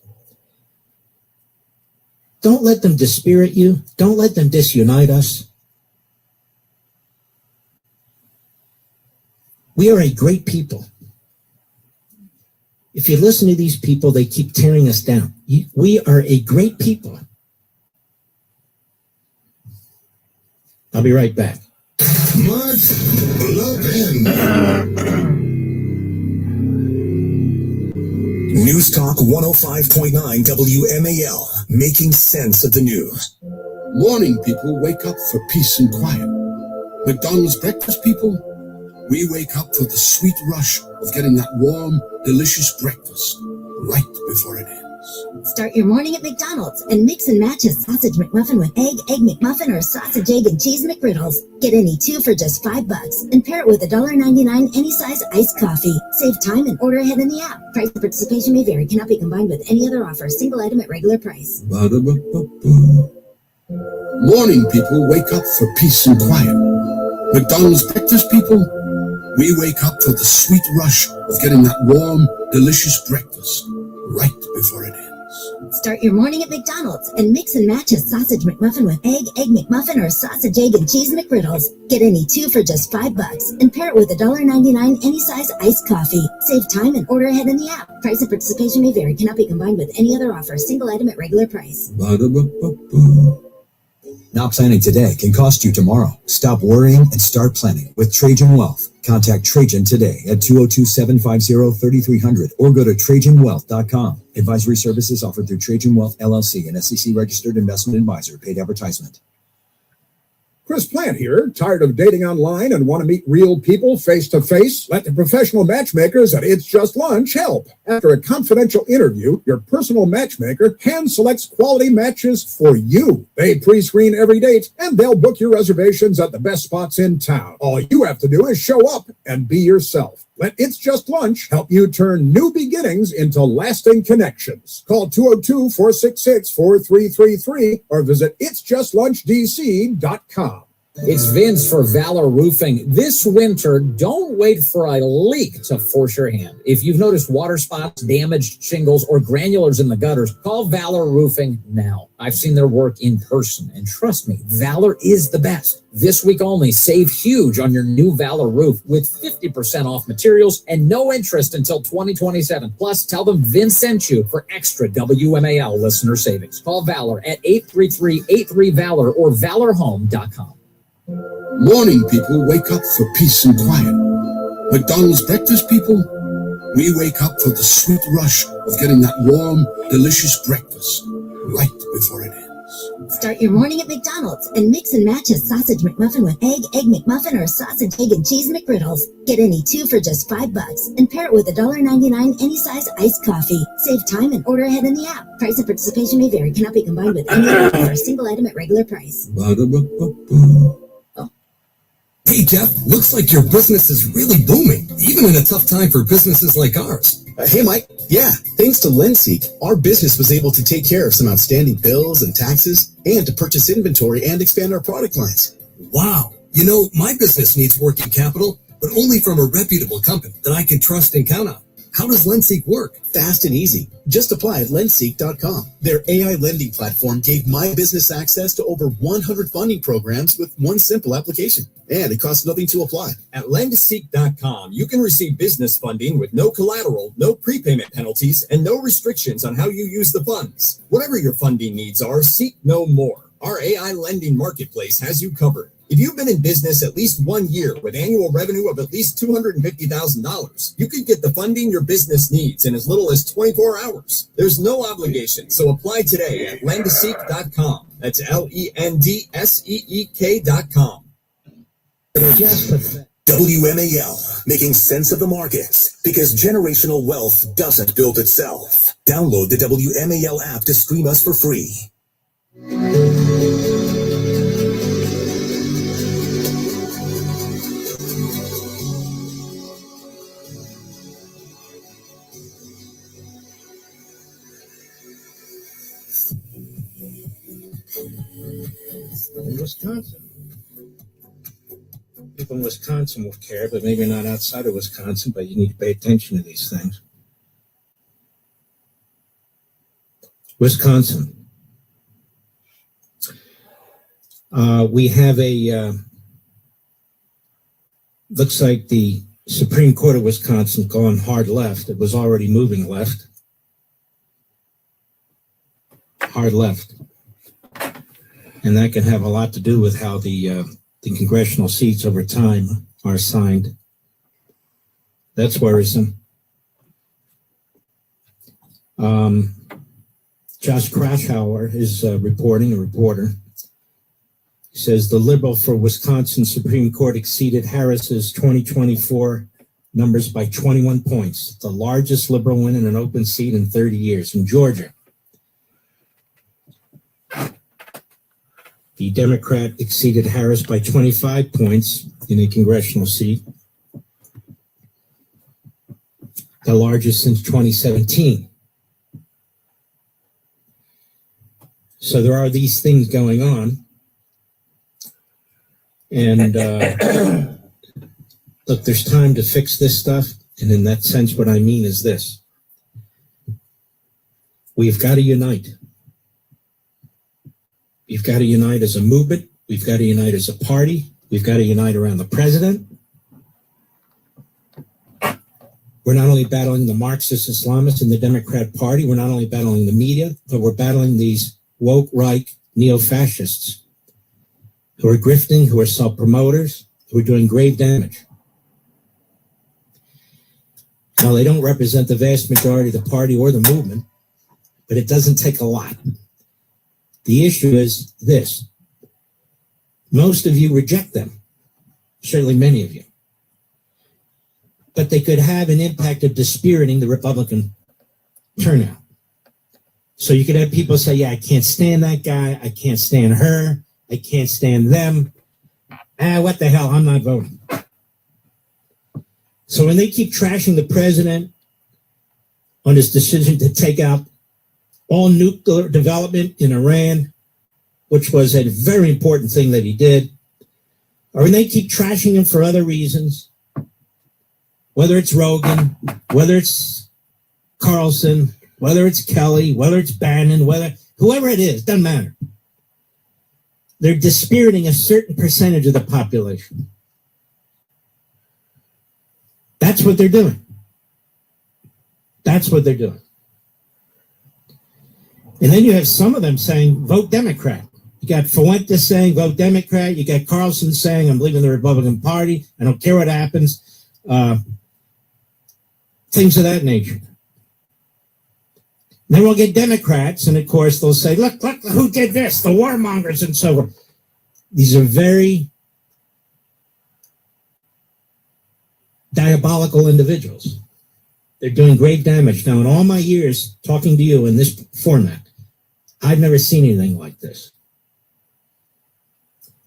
don't let them dispirit you. Don't let them disunite us. We are a great people. If you listen to these people, they keep tearing us down. We are a great people. I'll be right back. News Talk 105.9 WMAL, making sense of the news. Morning people wake up for peace and quiet. McDonald's breakfast people, we wake up for the sweet rush of getting that warm, delicious breakfast right before it ends. Start your morning at McDonald's and mix and match a sausage McMuffin with egg McMuffin, or sausage, egg, and cheese McGriddles. Get any two for just $5 and pair it with $1.99 any size iced coffee. Save time and order ahead in the app. Price and participation may vary. Cannot be combined with any other offer. Single item at regular price. Morning people wake up for peace and quiet. McDonald's breakfast people, we wake up for the sweet rush of getting that warm, delicious breakfast right before it ends. Start your morning at McDonald's and mix and match a sausage McMuffin with egg McMuffin, or sausage, egg, and cheese McGriddles. Get any two for just $5 and pair it with $1.99 any size iced coffee. Save time and order ahead in the app. Price and participation may vary. Cannot be combined with any other offer. Single item at regular price. Not planning today can cost you tomorrow. Stop worrying and start planning with Trajan Wealth. Contact Trajan today at 202-750-3300 or go to TrajanWealth.com. Advisory services offered through Trajan Wealth LLC, an SEC registered investment advisor. Paid advertisement. Chris Plant here. Tired of dating online and want to meet real people face to face? Let the professional matchmakers at It's Just Lunch help. After a confidential interview, your personal matchmaker hand selects quality matches for you. They pre-screen every date and they'll book your reservations at the best spots in town. All you have to do is show up and be yourself. Let It's Just Lunch help you turn new beginnings into lasting connections. Call 202-466-4333 or visit itsjustlunchdc.com. It's Vince for Valor Roofing. This winter, don't wait for a leak to force your hand. If you've noticed water spots, damaged shingles, or granulars in the gutters, call Valor Roofing now. I've seen their work in person, and trust me, Valor is the best. This week only, save huge on your new Valor roof with 50% off materials and no interest until 2027. Plus, tell them Vince sent you for extra WMAL listener savings. Call Valor at 833-83-VALOR or valorhome.com. Morning people wake up for peace and quiet. McDonald's breakfast people, we wake up for the sweet rush of getting that warm, delicious breakfast right before it ends. Start your morning at McDonald's and mix and match a sausage McMuffin with egg McMuffin, or sausage, egg, and cheese McGriddles. Get any two for just $5 and pair it with $1.99 any size iced coffee. Save time and order ahead in the app. Price and participation may vary. Cannot be combined with any other for a single item at regular price. Hey, Jeff, looks like your business is really booming, even in a tough time for businesses like ours. Hey, Mike. Yeah, thanks to LendSeek, our business was able to take care of some outstanding bills and taxes and to purchase inventory and expand our product lines. Wow. You know, my business needs working capital, but only from a reputable company that I can trust and count on. How does LendSeek work? Fast and easy. Just apply at lendseek.com. Their AI lending platform gave my business access to over 100 funding programs with one simple application. And it costs nothing to apply. At lendseek.com, you can receive business funding with no collateral, no prepayment penalties, and no restrictions on how you use the funds. Whatever your funding needs are, seek no more. Our AI lending marketplace has you covered. If you've been in business at least 1 year with annual revenue of at least $250,000, you could get the funding your business needs in as little as 24 hours. There's no obligation, so apply today at lendseek.com. That's LENDSEEK.com. WMAL, making sense of the markets, because generational wealth doesn't build itself. Download the WMAL app to stream us for free. In Wisconsin. People in Wisconsin will care, but maybe not outside of Wisconsin, but you need to pay attention to these things. Wisconsin. We have looks like the Supreme Court of Wisconsin gone hard left. It was already moving left. Hard left. And that can have a lot to do with how the congressional seats over time are assigned. That's worrisome. Josh Krashauer is a reporter. He says the liberal for Wisconsin Supreme Court exceeded Harris's 2024 numbers by 21 points, the largest liberal win in an open seat in 30 years. In Georgia, the Democrat exceeded Harris by 25 points in a congressional seat, the largest since 2017. So there are these things going on. And look, there's time to fix this stuff. And in that sense, what I mean is this. We've got to unite. We've got to unite as a movement. We've got to unite as a party. We've got to unite around the president. We're not only battling the Marxist Islamists in the Democrat Party, we're not only battling the media, but we're battling these woke right neo-fascists who are grifting, who are self-promoters, who are doing grave damage. Now, they don't represent the vast majority of the party or the movement, but it doesn't take a lot. The issue is this. Most of you reject them, certainly many of you. But they could have an impact of dispiriting the Republican turnout. So you could have people say, yeah, I can't stand that guy. I can't stand her. I can't stand them. What the hell? I'm not voting. So when they keep trashing the president on his decision to take out all nuclear development in Iran, which was a very important thing that he did, or when they keep trashing him for other reasons, whether it's Rogan, whether it's Carlson, whether it's Kelly, whether it's Bannon, whoever it is, doesn't matter. They're dispiriting a certain percentage of the population. That's what they're doing. That's what they're doing. And then you have some of them saying, vote Democrat. You got Fuentes saying, vote Democrat. You got Carlson saying, I'm leaving the Republican Party. I don't care what happens. Things of that nature. Then we'll get Democrats, and of course they'll say, look, who did this? The warmongers and so forth. These are very diabolical individuals. They're doing great damage. Now, in all my years talking to you in this format, I've never seen anything like this.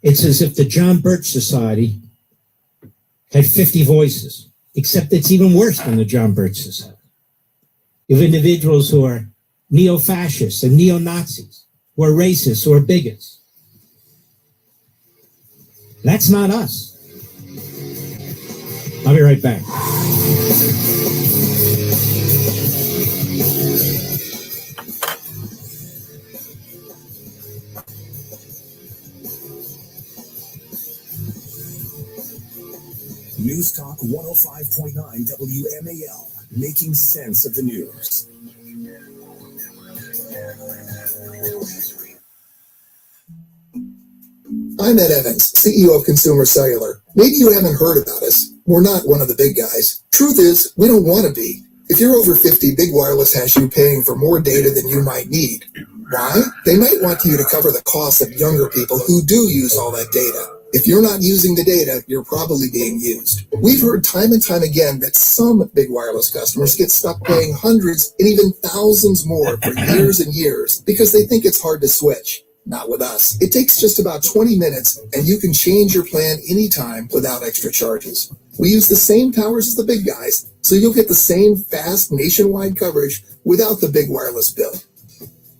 It's as if the John Birch Society had 50 voices, except it's even worse than the John Birch Society. You have individuals who are neo-fascists and neo-Nazis, who are racists, who are bigots. That's not us. I'll be right back. News Talk 105.9 WMAL, making sense of the news. I'm Ed Evans, CEO of Consumer Cellular. Maybe you haven't heard about us. We're not one of the big guys. Truth is, we don't want to be. If you're over 50, Big Wireless has you paying for more data than you might need. Why? They might want you to cover the costs of younger people who do use all that data. If you're not using the data, you're probably being used. We've heard time and time again that some Big Wireless customers get stuck paying hundreds and even thousands more for years and years because they think it's hard to switch. Not with us. It takes just about 20 minutes and you can change your plan anytime without extra charges. We use the same towers as the big guys, so you'll get the same fast nationwide coverage without the big wireless bill.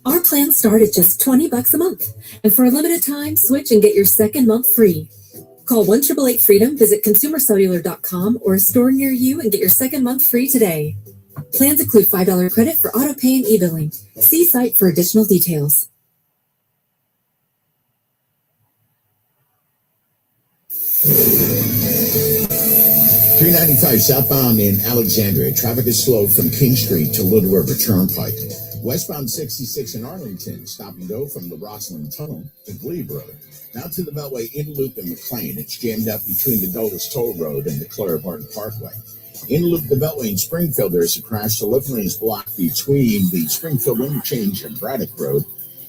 Our plans start at just $20 a month. And for a limited time, switch and get your second month free. Call 1-888-FREEDOM, visit consumercellular.com or a store near you and get your second month free today. Plans include $5 credit for auto pay and e-billing. See site for additional details. $395 southbound in Alexandria. Traffic is slowed from King Street to Little River Turnpike. Westbound 66 in Arlington, stop and go from the Rosslyn Tunnel to Glebe Road. Now to the Beltway in Loop in McLean. It's jammed up between the Dulles Toll Road and the Clara Barton Parkway. In Loop the Beltway in Springfield, there's a crash. The left lane is blocked between the Springfield interchange and Braddock Road.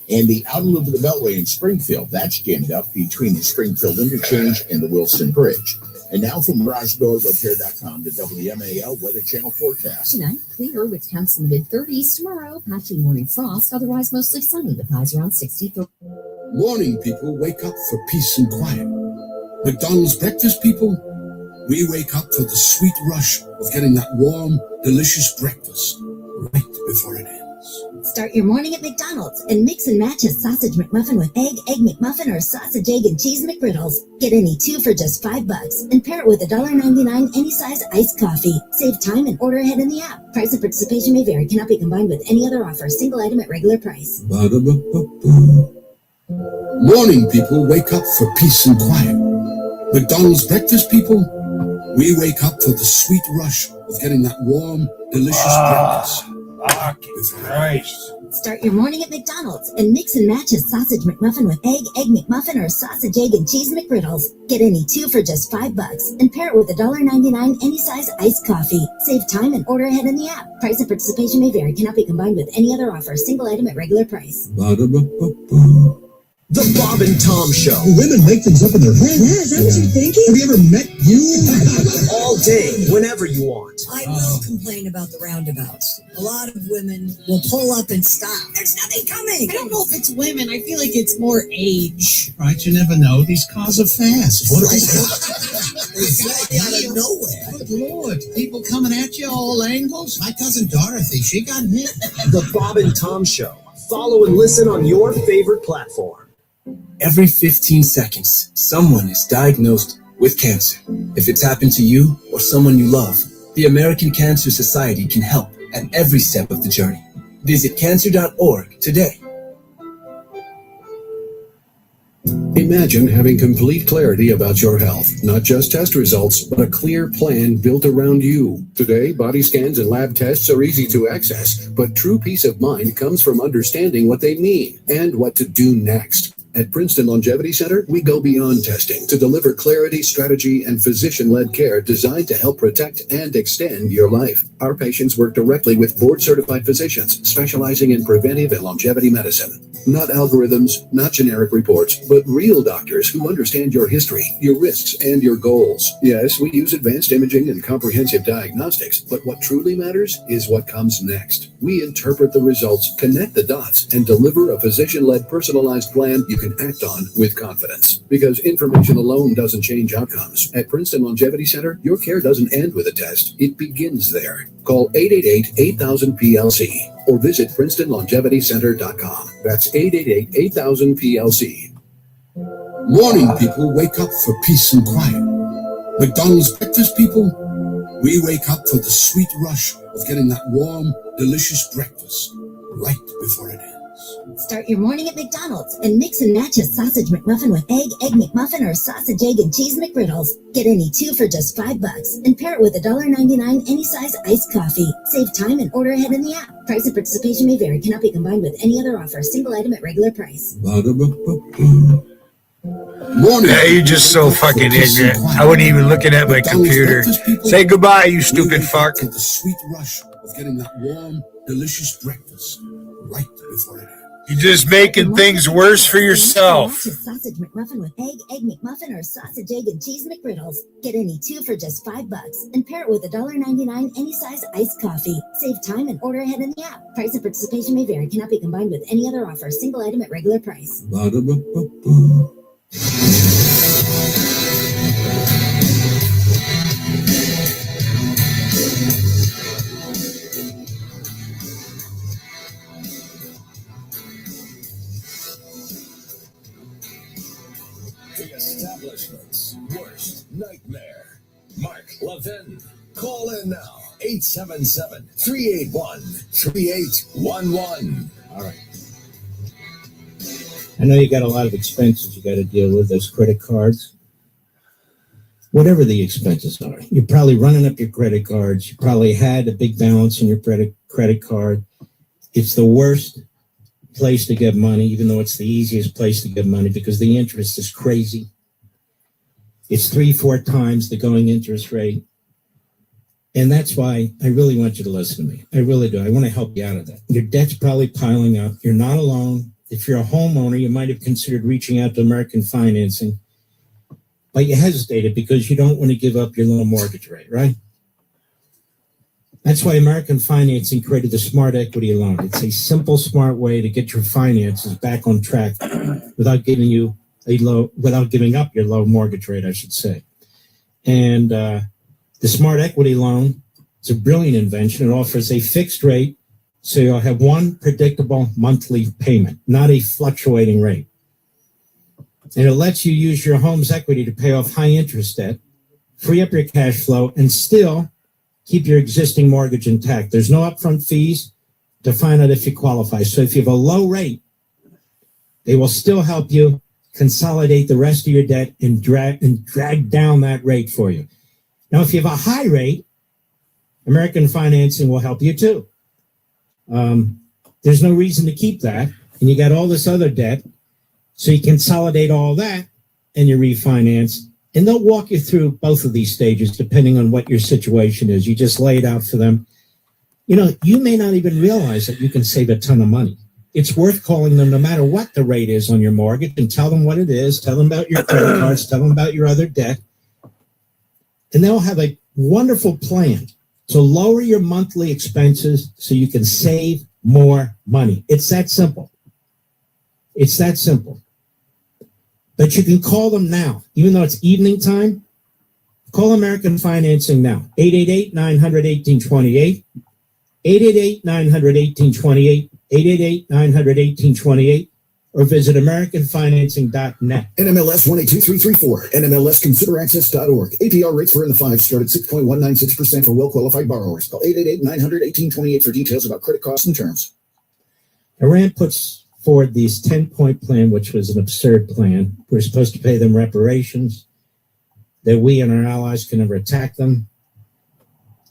And the outer loop of the Beltway in Springfield, that's jammed up between the Springfield interchange and the Wilson Bridge. And now from GarageDoorRepair.com to WMAL Weather Channel forecast. Tonight, clear with temps in the mid-30s. Tomorrow, patchy morning frost, otherwise mostly sunny with highs around 63. Morning people wake up for peace and quiet. McDonald's breakfast people, we wake up for the sweet rush of getting that warm, delicious breakfast right before it ends. Start your morning at McDonald's and mix and match a sausage McMuffin with egg McMuffin, or sausage, egg, and cheese McGriddles. Get any two for just $5 and pair it with $1.99 any size iced coffee. Save time and order ahead in the app. Price and participation may vary. Cannot be combined with any other offer. Single item at regular price. Morning people wake up for peace and quiet. McDonald's breakfast people, we wake up for the sweet rush of getting that warm, delicious breakfast. Fucking Christ. Start your morning at McDonald's and mix and match a sausage McMuffin with egg McMuffin, or sausage, egg, and cheese McGriddles. Get any two for just $5 and pair it with $1.99 any size iced coffee. Save time and order ahead in the app. Price and participation may vary. Cannot be combined with any other offer. Single item at regular price. The Bob and Tom Show. Women make things up in their head. Yeah, is that what you're thinking? Have you ever met you? All day, whenever you want. I will complain about the roundabouts. A lot of women will pull up and stop. There's nothing coming. I don't know if it's women. I feel like it's more age. Right, you never know. These cars are fast. What are Exactly out of nowhere. Good Lord, people coming at you all angles. My cousin Dorothy, she got hit. The Bob and Tom Show. Follow and listen on your favorite platform. Every 15 seconds, someone is diagnosed with cancer. If it's happened to you or someone you love, the American Cancer Society can help at every step of the journey. Visit cancer.org today. Imagine having complete clarity about your health, not just test results, but a clear plan built around you. Today, body scans and lab tests are easy to access, but true peace of mind comes from understanding what they mean and what to do next. At Princeton Longevity Center, we go beyond testing to deliver clarity, strategy, and physician-led care designed to help protect and extend your life. Our patients work directly with board-certified physicians specializing in preventive and longevity medicine. Not algorithms, not generic reports, but real doctors who understand your history, your risks, and your goals. Yes, we use advanced imaging and comprehensive diagnostics, but what truly matters is what comes next. We interpret the results, connect the dots, and deliver a physician-led personalized plan you can act on with confidence. Because information alone doesn't change outcomes. At Princeton Longevity Center, your care doesn't end with a test. It begins there. Call 888-8000-PLC or visit PrincetonLongevityCenter.com. That's 888-8000-PLC. Morning people wake up for peace and quiet. McDonald's breakfast people, we wake up for the sweet rush of getting that warm, delicious breakfast right before it ends. Start your morning at McDonald's and mix and match a sausage McMuffin with egg McMuffin, or sausage, egg, and cheese McGriddles. Get any two for just $5 and pair it with $1.99 any size iced coffee. Save time and order ahead in the app. Price and participation may vary. Cannot be combined with any other offer. Single item at regular price. Morning. Yeah, you're just so fucking ignorant. I wasn't even looking at my computer. Say goodbye, you stupid fuck. The sweet rush of getting that warm, delicious breakfast right before it ends. You're just making things worse for yourself. Sausage McMuffin with egg McMuffin, or sausage, egg, and cheese McGriddles. Get any two for just $5 and pair it with $1.99 any size iced coffee. Save time and order ahead in the app. Price and participation may vary. Cannot be combined with any other offer. Single item at regular price. The establishment's worst nightmare. Mark Levin. Call in now. 877-381-3811. All right. I know you got a lot of expenses you got to deal with, those credit cards. Whatever the expenses are, you're probably running up your credit cards. You probably had a big balance in your credit card. It's the worst place to get money, even though it's the easiest place to get money, because the interest is crazy. It's 3-4 times the going interest rate. And that's why I really want you to listen to me. I really do. I want to help you out of that. Your debt's probably piling up. You're not alone. If you're a homeowner, you might have considered reaching out to American Financing, but you hesitated because you don't want to give up your low mortgage rate, right? That's why American Financing created the Smart Equity Loan. It's a simple, smart way to get your finances back on track without giving up your low mortgage rate, I should say. And the Smart Equity Loan is a brilliant invention. It offers a fixed rate, so you'll have one predictable monthly payment, not a fluctuating rate. And it lets you use your home's equity to pay off high interest debt, free up your cash flow, and still keep your existing mortgage intact. There's no upfront fees to find out if you qualify. So if you have a low rate, they will still help you consolidate the rest of your debt and drag down that rate for you. Now, if you have a high rate, American Financing will help you too. There's no reason to keep that. And you got all this other debt. So you consolidate all that and you refinance. And they'll walk you through both of these stages depending on what your situation is. You just lay it out for them. You know, you may not even realize that you can save a ton of money. It's worth calling them no matter what the rate is on your mortgage and tell them what it is, tell them about your credit cards, tell them about your other debt. And they'll have a wonderful plan to lower your monthly expenses so you can save more money. It's that simple. It's that simple. But you can call them now, even though it's evening time. Call American Financing now, 888-900-1828, 888-900-1828, 888-900-1828, or visit AmericanFinancing.net. NMLS 182334, NMLSConsumerAccess.org. APR rates for in the 5 start at 6.196% for well-qualified borrowers. Call 888-900-1828 for details about credit costs and terms. Iran puts forward these 10-point plan, which was an absurd plan. We're supposed to pay them reparations, that we and our allies can never attack them,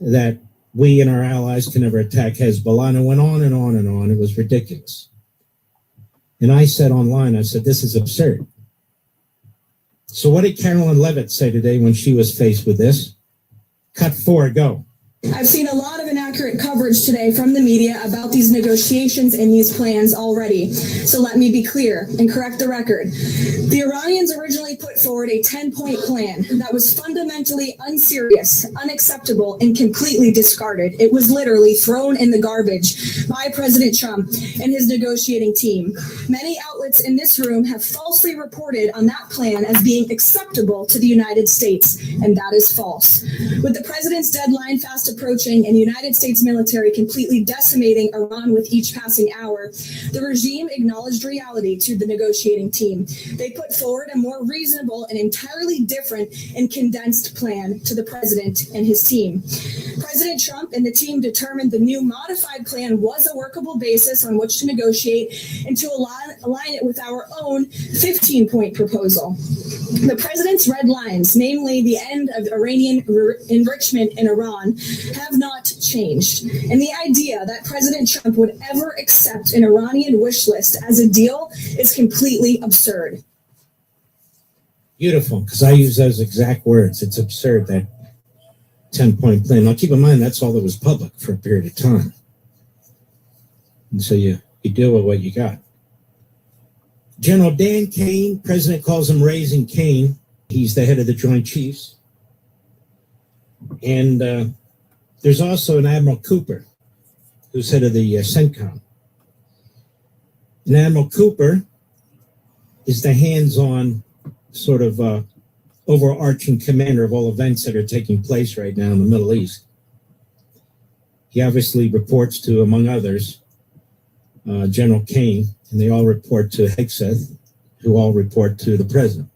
that we and our allies can never attack Hezbollah, and it went on and on and on. It was ridiculous. And I said online, I said, this is absurd. So what did Carolyn Levitt say today when she was faced with this? Cut 4, go. I've seen a lot of inaccurate coverage today from the media about these negotiations and these plans already. So let me be clear and correct the record. The Iranians originally put forward a 10-point plan that was fundamentally unserious, unacceptable, and completely discarded. It was literally thrown in the garbage by President Trump and his negotiating team. Many outlets in this room have falsely reported on that plan as being acceptable to the United States, and that is false. With the president's deadline fast approaching and the United States military completely decimating Iran with each passing hour, the regime acknowledged reality to the negotiating team. They put forward a more reasonable and entirely different and condensed plan to the president and his team. President Trump and the team determined the new modified plan was a workable basis on which to negotiate and to align it with our own 15-point proposal. The president's red lines, namely the end of Iranian enrichment in Iran, have not changed. And the idea that President Trump would ever accept an Iranian wish list as a deal is completely absurd. Beautiful, because I use those exact words. It's absurd, that 10-point plan. Now, keep in mind, that's all that was public for a period of time. And so you deal with what you got. General Dan Kane, president calls him Raising Kane. He's the head of the Joint Chiefs. And there's also an Admiral Cooper, who's head of the CENTCOM. And Admiral Cooper is the hands-on sort of overarching commander of all events that are taking place right now in the Middle East. He obviously reports to, among others, General Kane, and they all report to Hegseth, who all report to the president.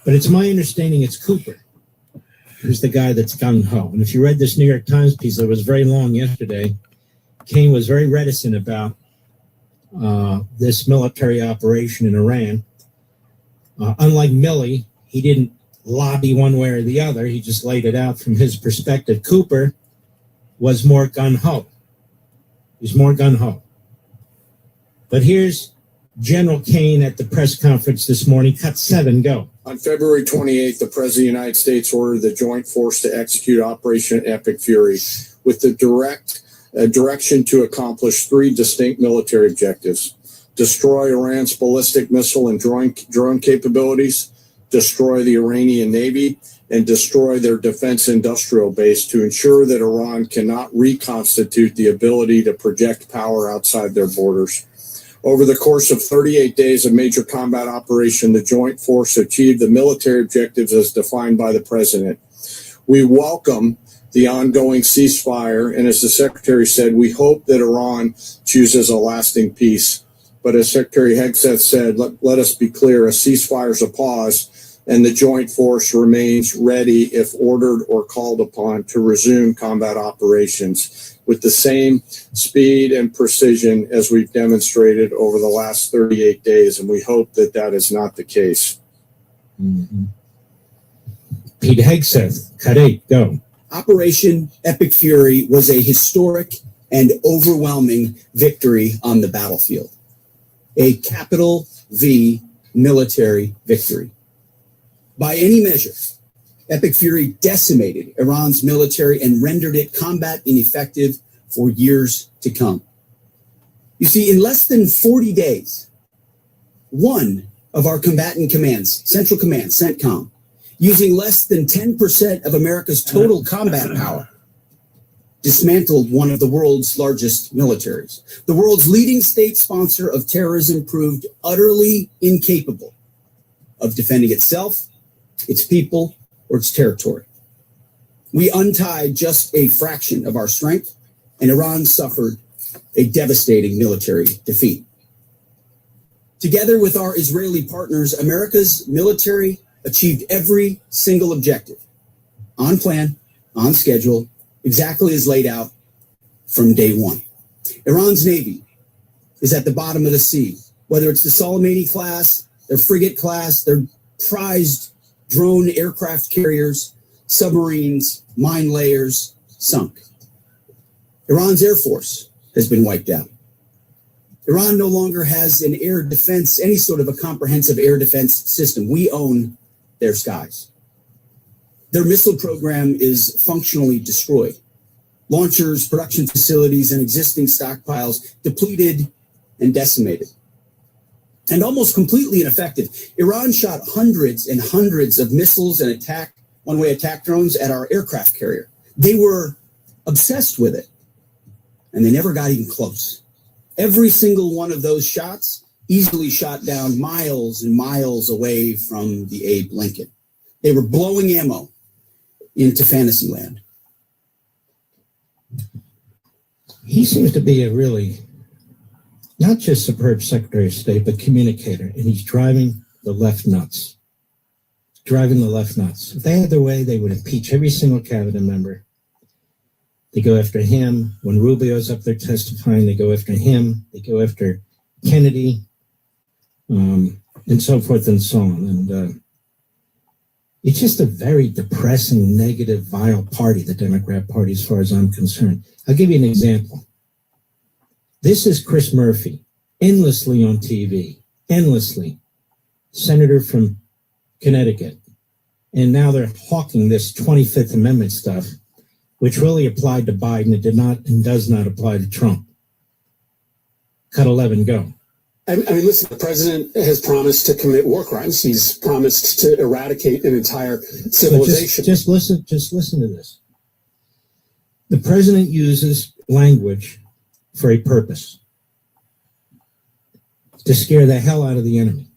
But it's my understanding it's Cooper who's the guy that's gung-ho. And if you read this New York Times piece that was very long yesterday, Kane was very reticent about this military operation in Iran. Unlike Milley, he didn't lobby one way or the other. He just laid it out from his perspective. Cooper was more gung-ho. He's more gung-ho. But here's General Kane at the press conference this morning. Cut 7, go. On February 28th, the President of the United States ordered the Joint Force to execute Operation Epic Fury with the direction to accomplish 3 distinct military objectives: destroy Iran's ballistic missile and drone capabilities, destroy the Iranian Navy, and destroy their defense industrial base to ensure that Iran cannot reconstitute the ability to project power outside their borders. Over the course of 38 days of major combat operation, the Joint Force achieved the military objectives as defined by the President. We welcome the ongoing ceasefire, and as the Secretary said, we hope that Iran chooses a lasting peace. But as Secretary Hegseth said, let us be clear, a ceasefire is a pause, and the Joint Force remains ready, if ordered or called upon, to resume combat operations with the same speed and precision as we've demonstrated over the last 38 days, and we hope that that is not the case. Mm-hmm. Pete Hegseth, cut 8, go. Operation Epic Fury was a historic and overwhelming victory on the battlefield. A capital V military victory. By any measure, Epic Fury decimated Iran's military and rendered it combat ineffective for years to come. You see, in less than 40 days, one of our combatant commands, Central Command, CENTCOM, using less than 10% of America's total combat power, dismantled one of the world's largest militaries. The world's leading state sponsor of terrorism proved utterly incapable of defending itself, its people, or its territory. We untied just a fraction of our strength, and Iran suffered a devastating military defeat. Together with our Israeli partners, America's military achieved every single objective, on plan, on schedule, exactly as laid out from day one. Iran's Navy is at the bottom of the sea, whether it's the Soleimani class, their frigate class, their prized drone aircraft carriers, submarines, mine layers, sunk. Iran's Air Force has been wiped out. Iran no longer has an air defense, any sort of a comprehensive air defense system. We own their skies. Their missile program is functionally destroyed. Launchers, production facilities, and existing stockpiles depleted and decimated. And almost completely ineffective. Iran shot hundreds and hundreds of missiles and one-way attack drones at our aircraft carrier. They were obsessed with it, and they never got even close. Every single one of those shots easily shot down miles and miles away from the Abe Lincoln. They were blowing ammo into Fantasyland. He seems to be a really, not just superb Secretary of State, but communicator, and he's driving the left nuts. Driving the left nuts. If they had their way, they would impeach every single cabinet member. They go after him. When Rubio's up there testifying, they go after him. They go after Kennedy, and so forth and so on. And it's just a very depressing, negative, vile party, the Democrat Party, as far as I'm concerned. I'll give you an example. This is Chris Murphy, endlessly on TV, endlessly, senator from Connecticut. And now they're hawking this 25th Amendment stuff, which really applied to Biden. It did not and does not apply to Trump. Cut 11, go. I mean, listen, the president has promised to commit war crimes. He's promised to eradicate an entire civilization. Just listen to this. The president uses language for a purpose, to scare the hell out of the enemy,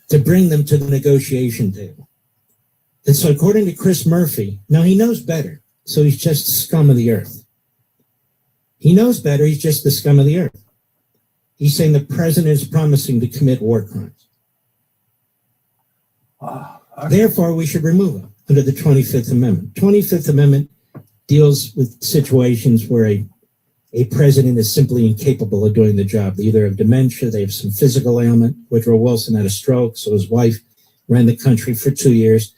to bring them to the negotiation table. And so according to Chris Murphy, now he knows better, so he's just scum of the earth. He knows better, he's just the scum of the earth. He's saying the president is promising to commit war crimes. Therefore, we should remove him under the 25th Amendment. 25th Amendment deals with situations where a president is simply incapable of doing the job. They either have dementia, they have some physical ailment. Woodrow Wilson had a stroke, so his wife ran the country for 2 years.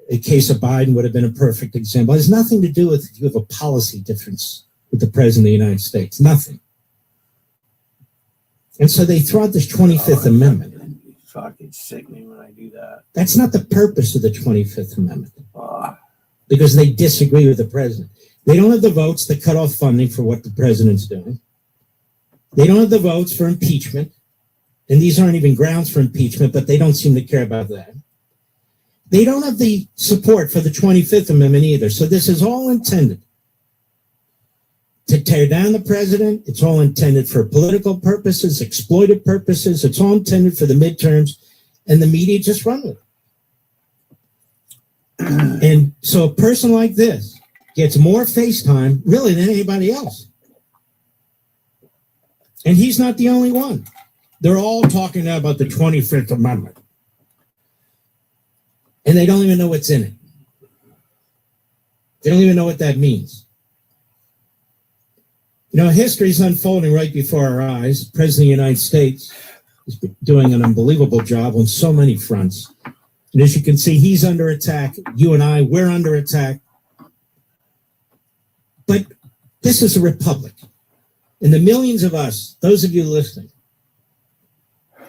A case of Biden would have been a perfect example. It has nothing to do with if you have a policy difference with the president of the United States. Nothing. And so they throw out this 25th Amendment. It's fucking sickening when I do that. That's not the purpose of the 25th Amendment. Because they disagree with the president. They don't have the votes to cut off funding for what the president's doing. They don't have the votes for impeachment. And these aren't even grounds for impeachment, but they don't seem to care about that. They don't have the support for the 25th Amendment either. So this is all intended to tear down the president. It's all intended for political purposes, exploitive purposes. It's all intended for the midterms, and the media just run with it. And so a person like this gets more face time really than anybody else. And he's not the only one. They're all talking now about the 25th Amendment. And they don't even know what's in it. They don't even know what that means. You know, history is unfolding right before our eyes. The President of the United States is doing an unbelievable job on so many fronts. And as you can see, he's under attack. You and I, we're under attack. This is a republic. And the millions of us, those of you listening,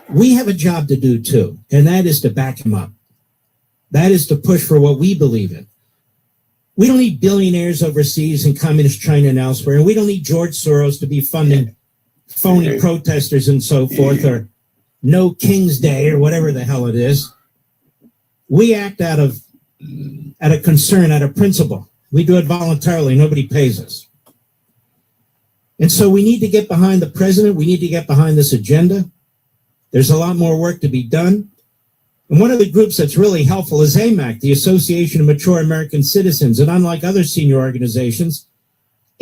we have a job to do too, and that is to back him up. That is to push for what we believe in. We don't need billionaires overseas in communist China and elsewhere, and we don't need George Soros to be funding phony protesters and so forth, or No King's Day, or whatever the hell it is. We act out of concern, out of principle. We do it voluntarily. Nobody pays us. And so we need to get behind the president. We need to get behind this agenda. There's a lot more work to be done. And one of the groups that's really helpful is AMAC, the Association of Mature American Citizens. And unlike other senior organizations,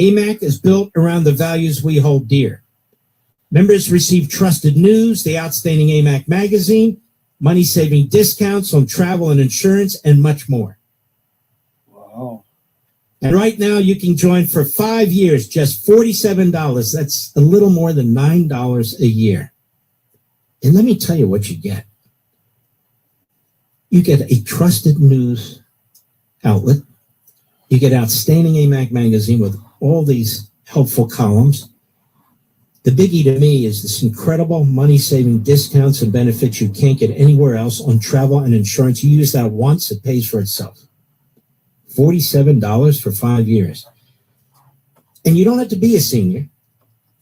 AMAC is built around the values we hold dear. Members receive trusted news, the outstanding AMAC magazine, money-saving discounts on travel and insurance, and much more. Wow. And right now, you can join for 5 years, just $47. That's a little more than $9 a year. And let me tell you what you get. You get a trusted news outlet. You get outstanding AMAC magazine with all these helpful columns. The biggie to me is this incredible money-saving discounts and benefits you can't get anywhere else on travel and insurance. You use that once, it pays for itself. $47 for 5 years. And you don't have to be a senior.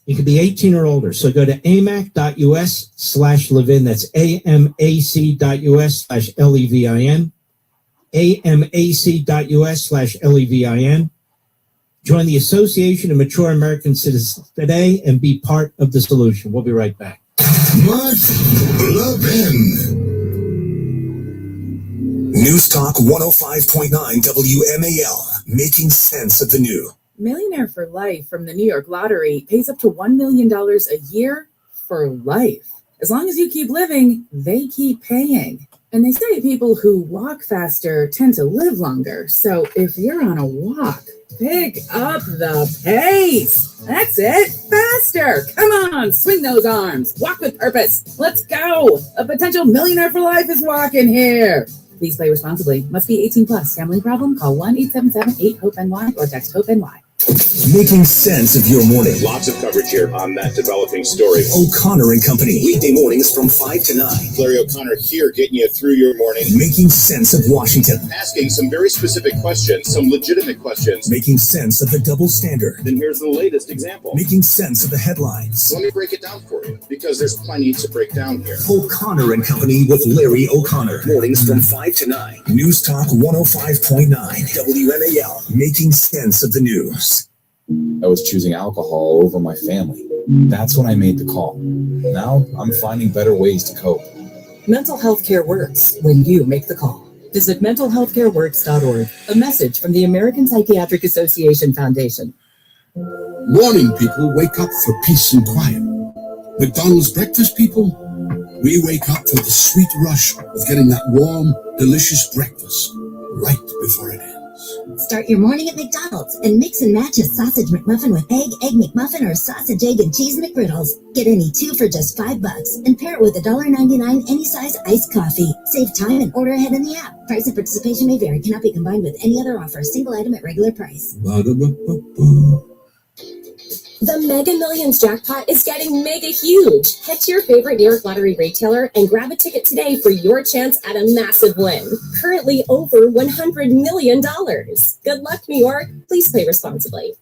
You can be 18 or older. So go to amac.us/Levin. That's amac.us/LEVIN. amac.us/LEVIN. Join the Association of Mature American Citizens today and be part of the solution. We'll be right back. Mark Levin. News Talk 105.9 WMAL, making sense of the new. Millionaire for Life from the New York Lottery pays up to $1 million a year for life. As long as you keep living, they keep paying. And they say people who walk faster tend to live longer. So if you're on a walk, pick up the pace. That's it. Faster. Come on. Swing those arms. Walk with purpose. Let's go. A potential millionaire for life is walking here. Please play responsibly. Must be 18 plus. Gambling problem? Call 1-877-8-HOPE-NY or text HOPE-NY. Making sense of your morning. Lots of coverage here on that developing story. O'Connor and Company. Weekday mornings from 5 to 9. Larry O'Connor here getting you through your morning. Making sense of Washington. Asking some very specific questions, some legitimate questions. Making sense of the double standard. Then here's the latest example. Making sense of the headlines. Let me break it down for you, because there's plenty to break down here. O'Connor and Company with Larry O'Connor. Mornings from 5 to 9. News Talk 105.9 WMAL. Making sense of the news. I was choosing alcohol over my family. That's when I made the call. Now I'm finding better ways to cope. Mental health care works when you make the call. Visit mentalhealthcareworks.org. A message from the American Psychiatric Association Foundation. Morning people wake up for peace and quiet. McDonald's breakfast people, we wake up for the sweet rush of getting that warm, delicious breakfast right before it ends. Start your morning at McDonald's and mix and match a sausage McMuffin with egg McMuffin, or a sausage, egg, and cheese McGriddles. Get any two for just $5 and pair it with $1.99 any size iced coffee. Save time and order ahead in the app. Price and participation may vary. Cannot be combined with any other offer. Single item at regular price. The Mega Millions jackpot is getting mega huge. Head to your favorite New York Lottery retailer and grab a ticket today for your chance at a massive win. Currently over $100 million. Good luck, New York. Please play responsibly.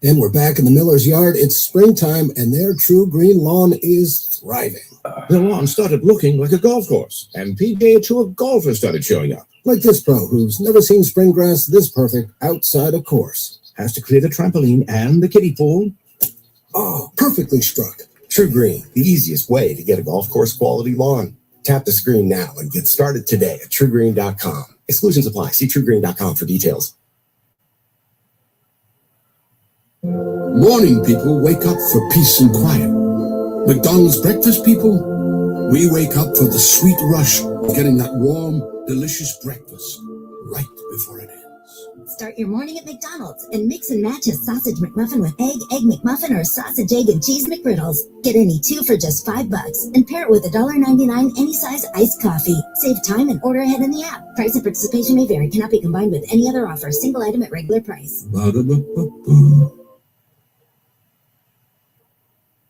And we're back in the Miller's yard. It's springtime, and their True Green lawn is thriving. The lawn started looking like a golf course, and PGA Tour golfers started showing up. Like this pro who's never seen spring grass this perfect outside a course. Has to clear the trampoline and the kiddie pool. Oh, perfectly struck. True Green, the easiest way to get a golf course quality lawn. Tap the screen now and get started today at truegreen.com. Exclusions apply. See truegreen.com for details. Morning people wake up for peace and quiet. McDonald's breakfast people, we wake up for the sweet rush of getting that warm, delicious breakfast right before it ends. Start your morning at McDonald's and mix and match a sausage McMuffin with egg McMuffin, or sausage, egg, and cheese McGriddles. Get any two for just $5 and pair it with $1.99 any size iced coffee. Save time and order ahead in the app. Price and participation may vary. Cannot be combined with any other offer. Single item at regular price.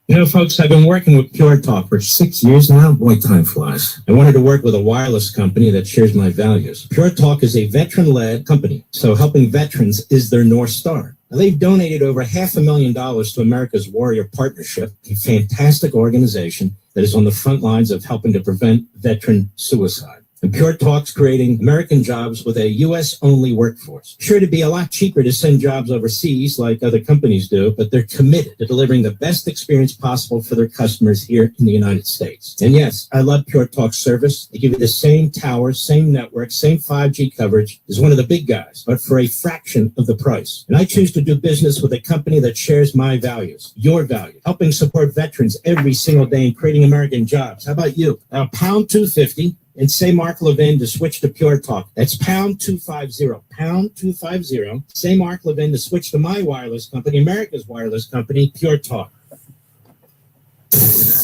You know, folks, I've been working with Pure Talk for 6 years now. Boy, time flies. I wanted to work with a wireless company that shares my values. Pure Talk is a veteran-led company, so helping veterans is their North Star. Now, they've donated over $500,000 to America's Warrior Partnership, a fantastic organization that is on the front lines of helping to prevent veteran suicide. And Pure Talk's creating American jobs with a U.S.-only workforce. Sure, to be a lot cheaper to send jobs overseas like other companies do, but they're committed to delivering the best experience possible for their customers here in the United States. And yes, I love Pure Talk's service. They give you the same towers, same network, same 5G coverage as one of the big guys, but for a fraction of the price. And I choose to do business with a company that shares my values, your value, helping support veterans every single day and creating American jobs. How about you? Now, pound 250. And say Mark Levin to switch to Pure Talk. That's pound 250, pound 250. Say Mark Levin to switch to my wireless company, America's wireless company, Pure Talk.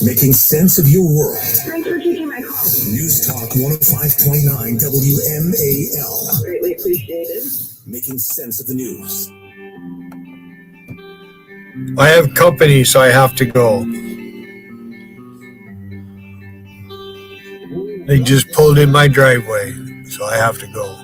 Making sense of your world. Thanks for taking my call. News Talk 105.9 WMAL. Greatly appreciated. Making sense of the news. I have company, so I have to go. They just pulled in my driveway, so I have to go.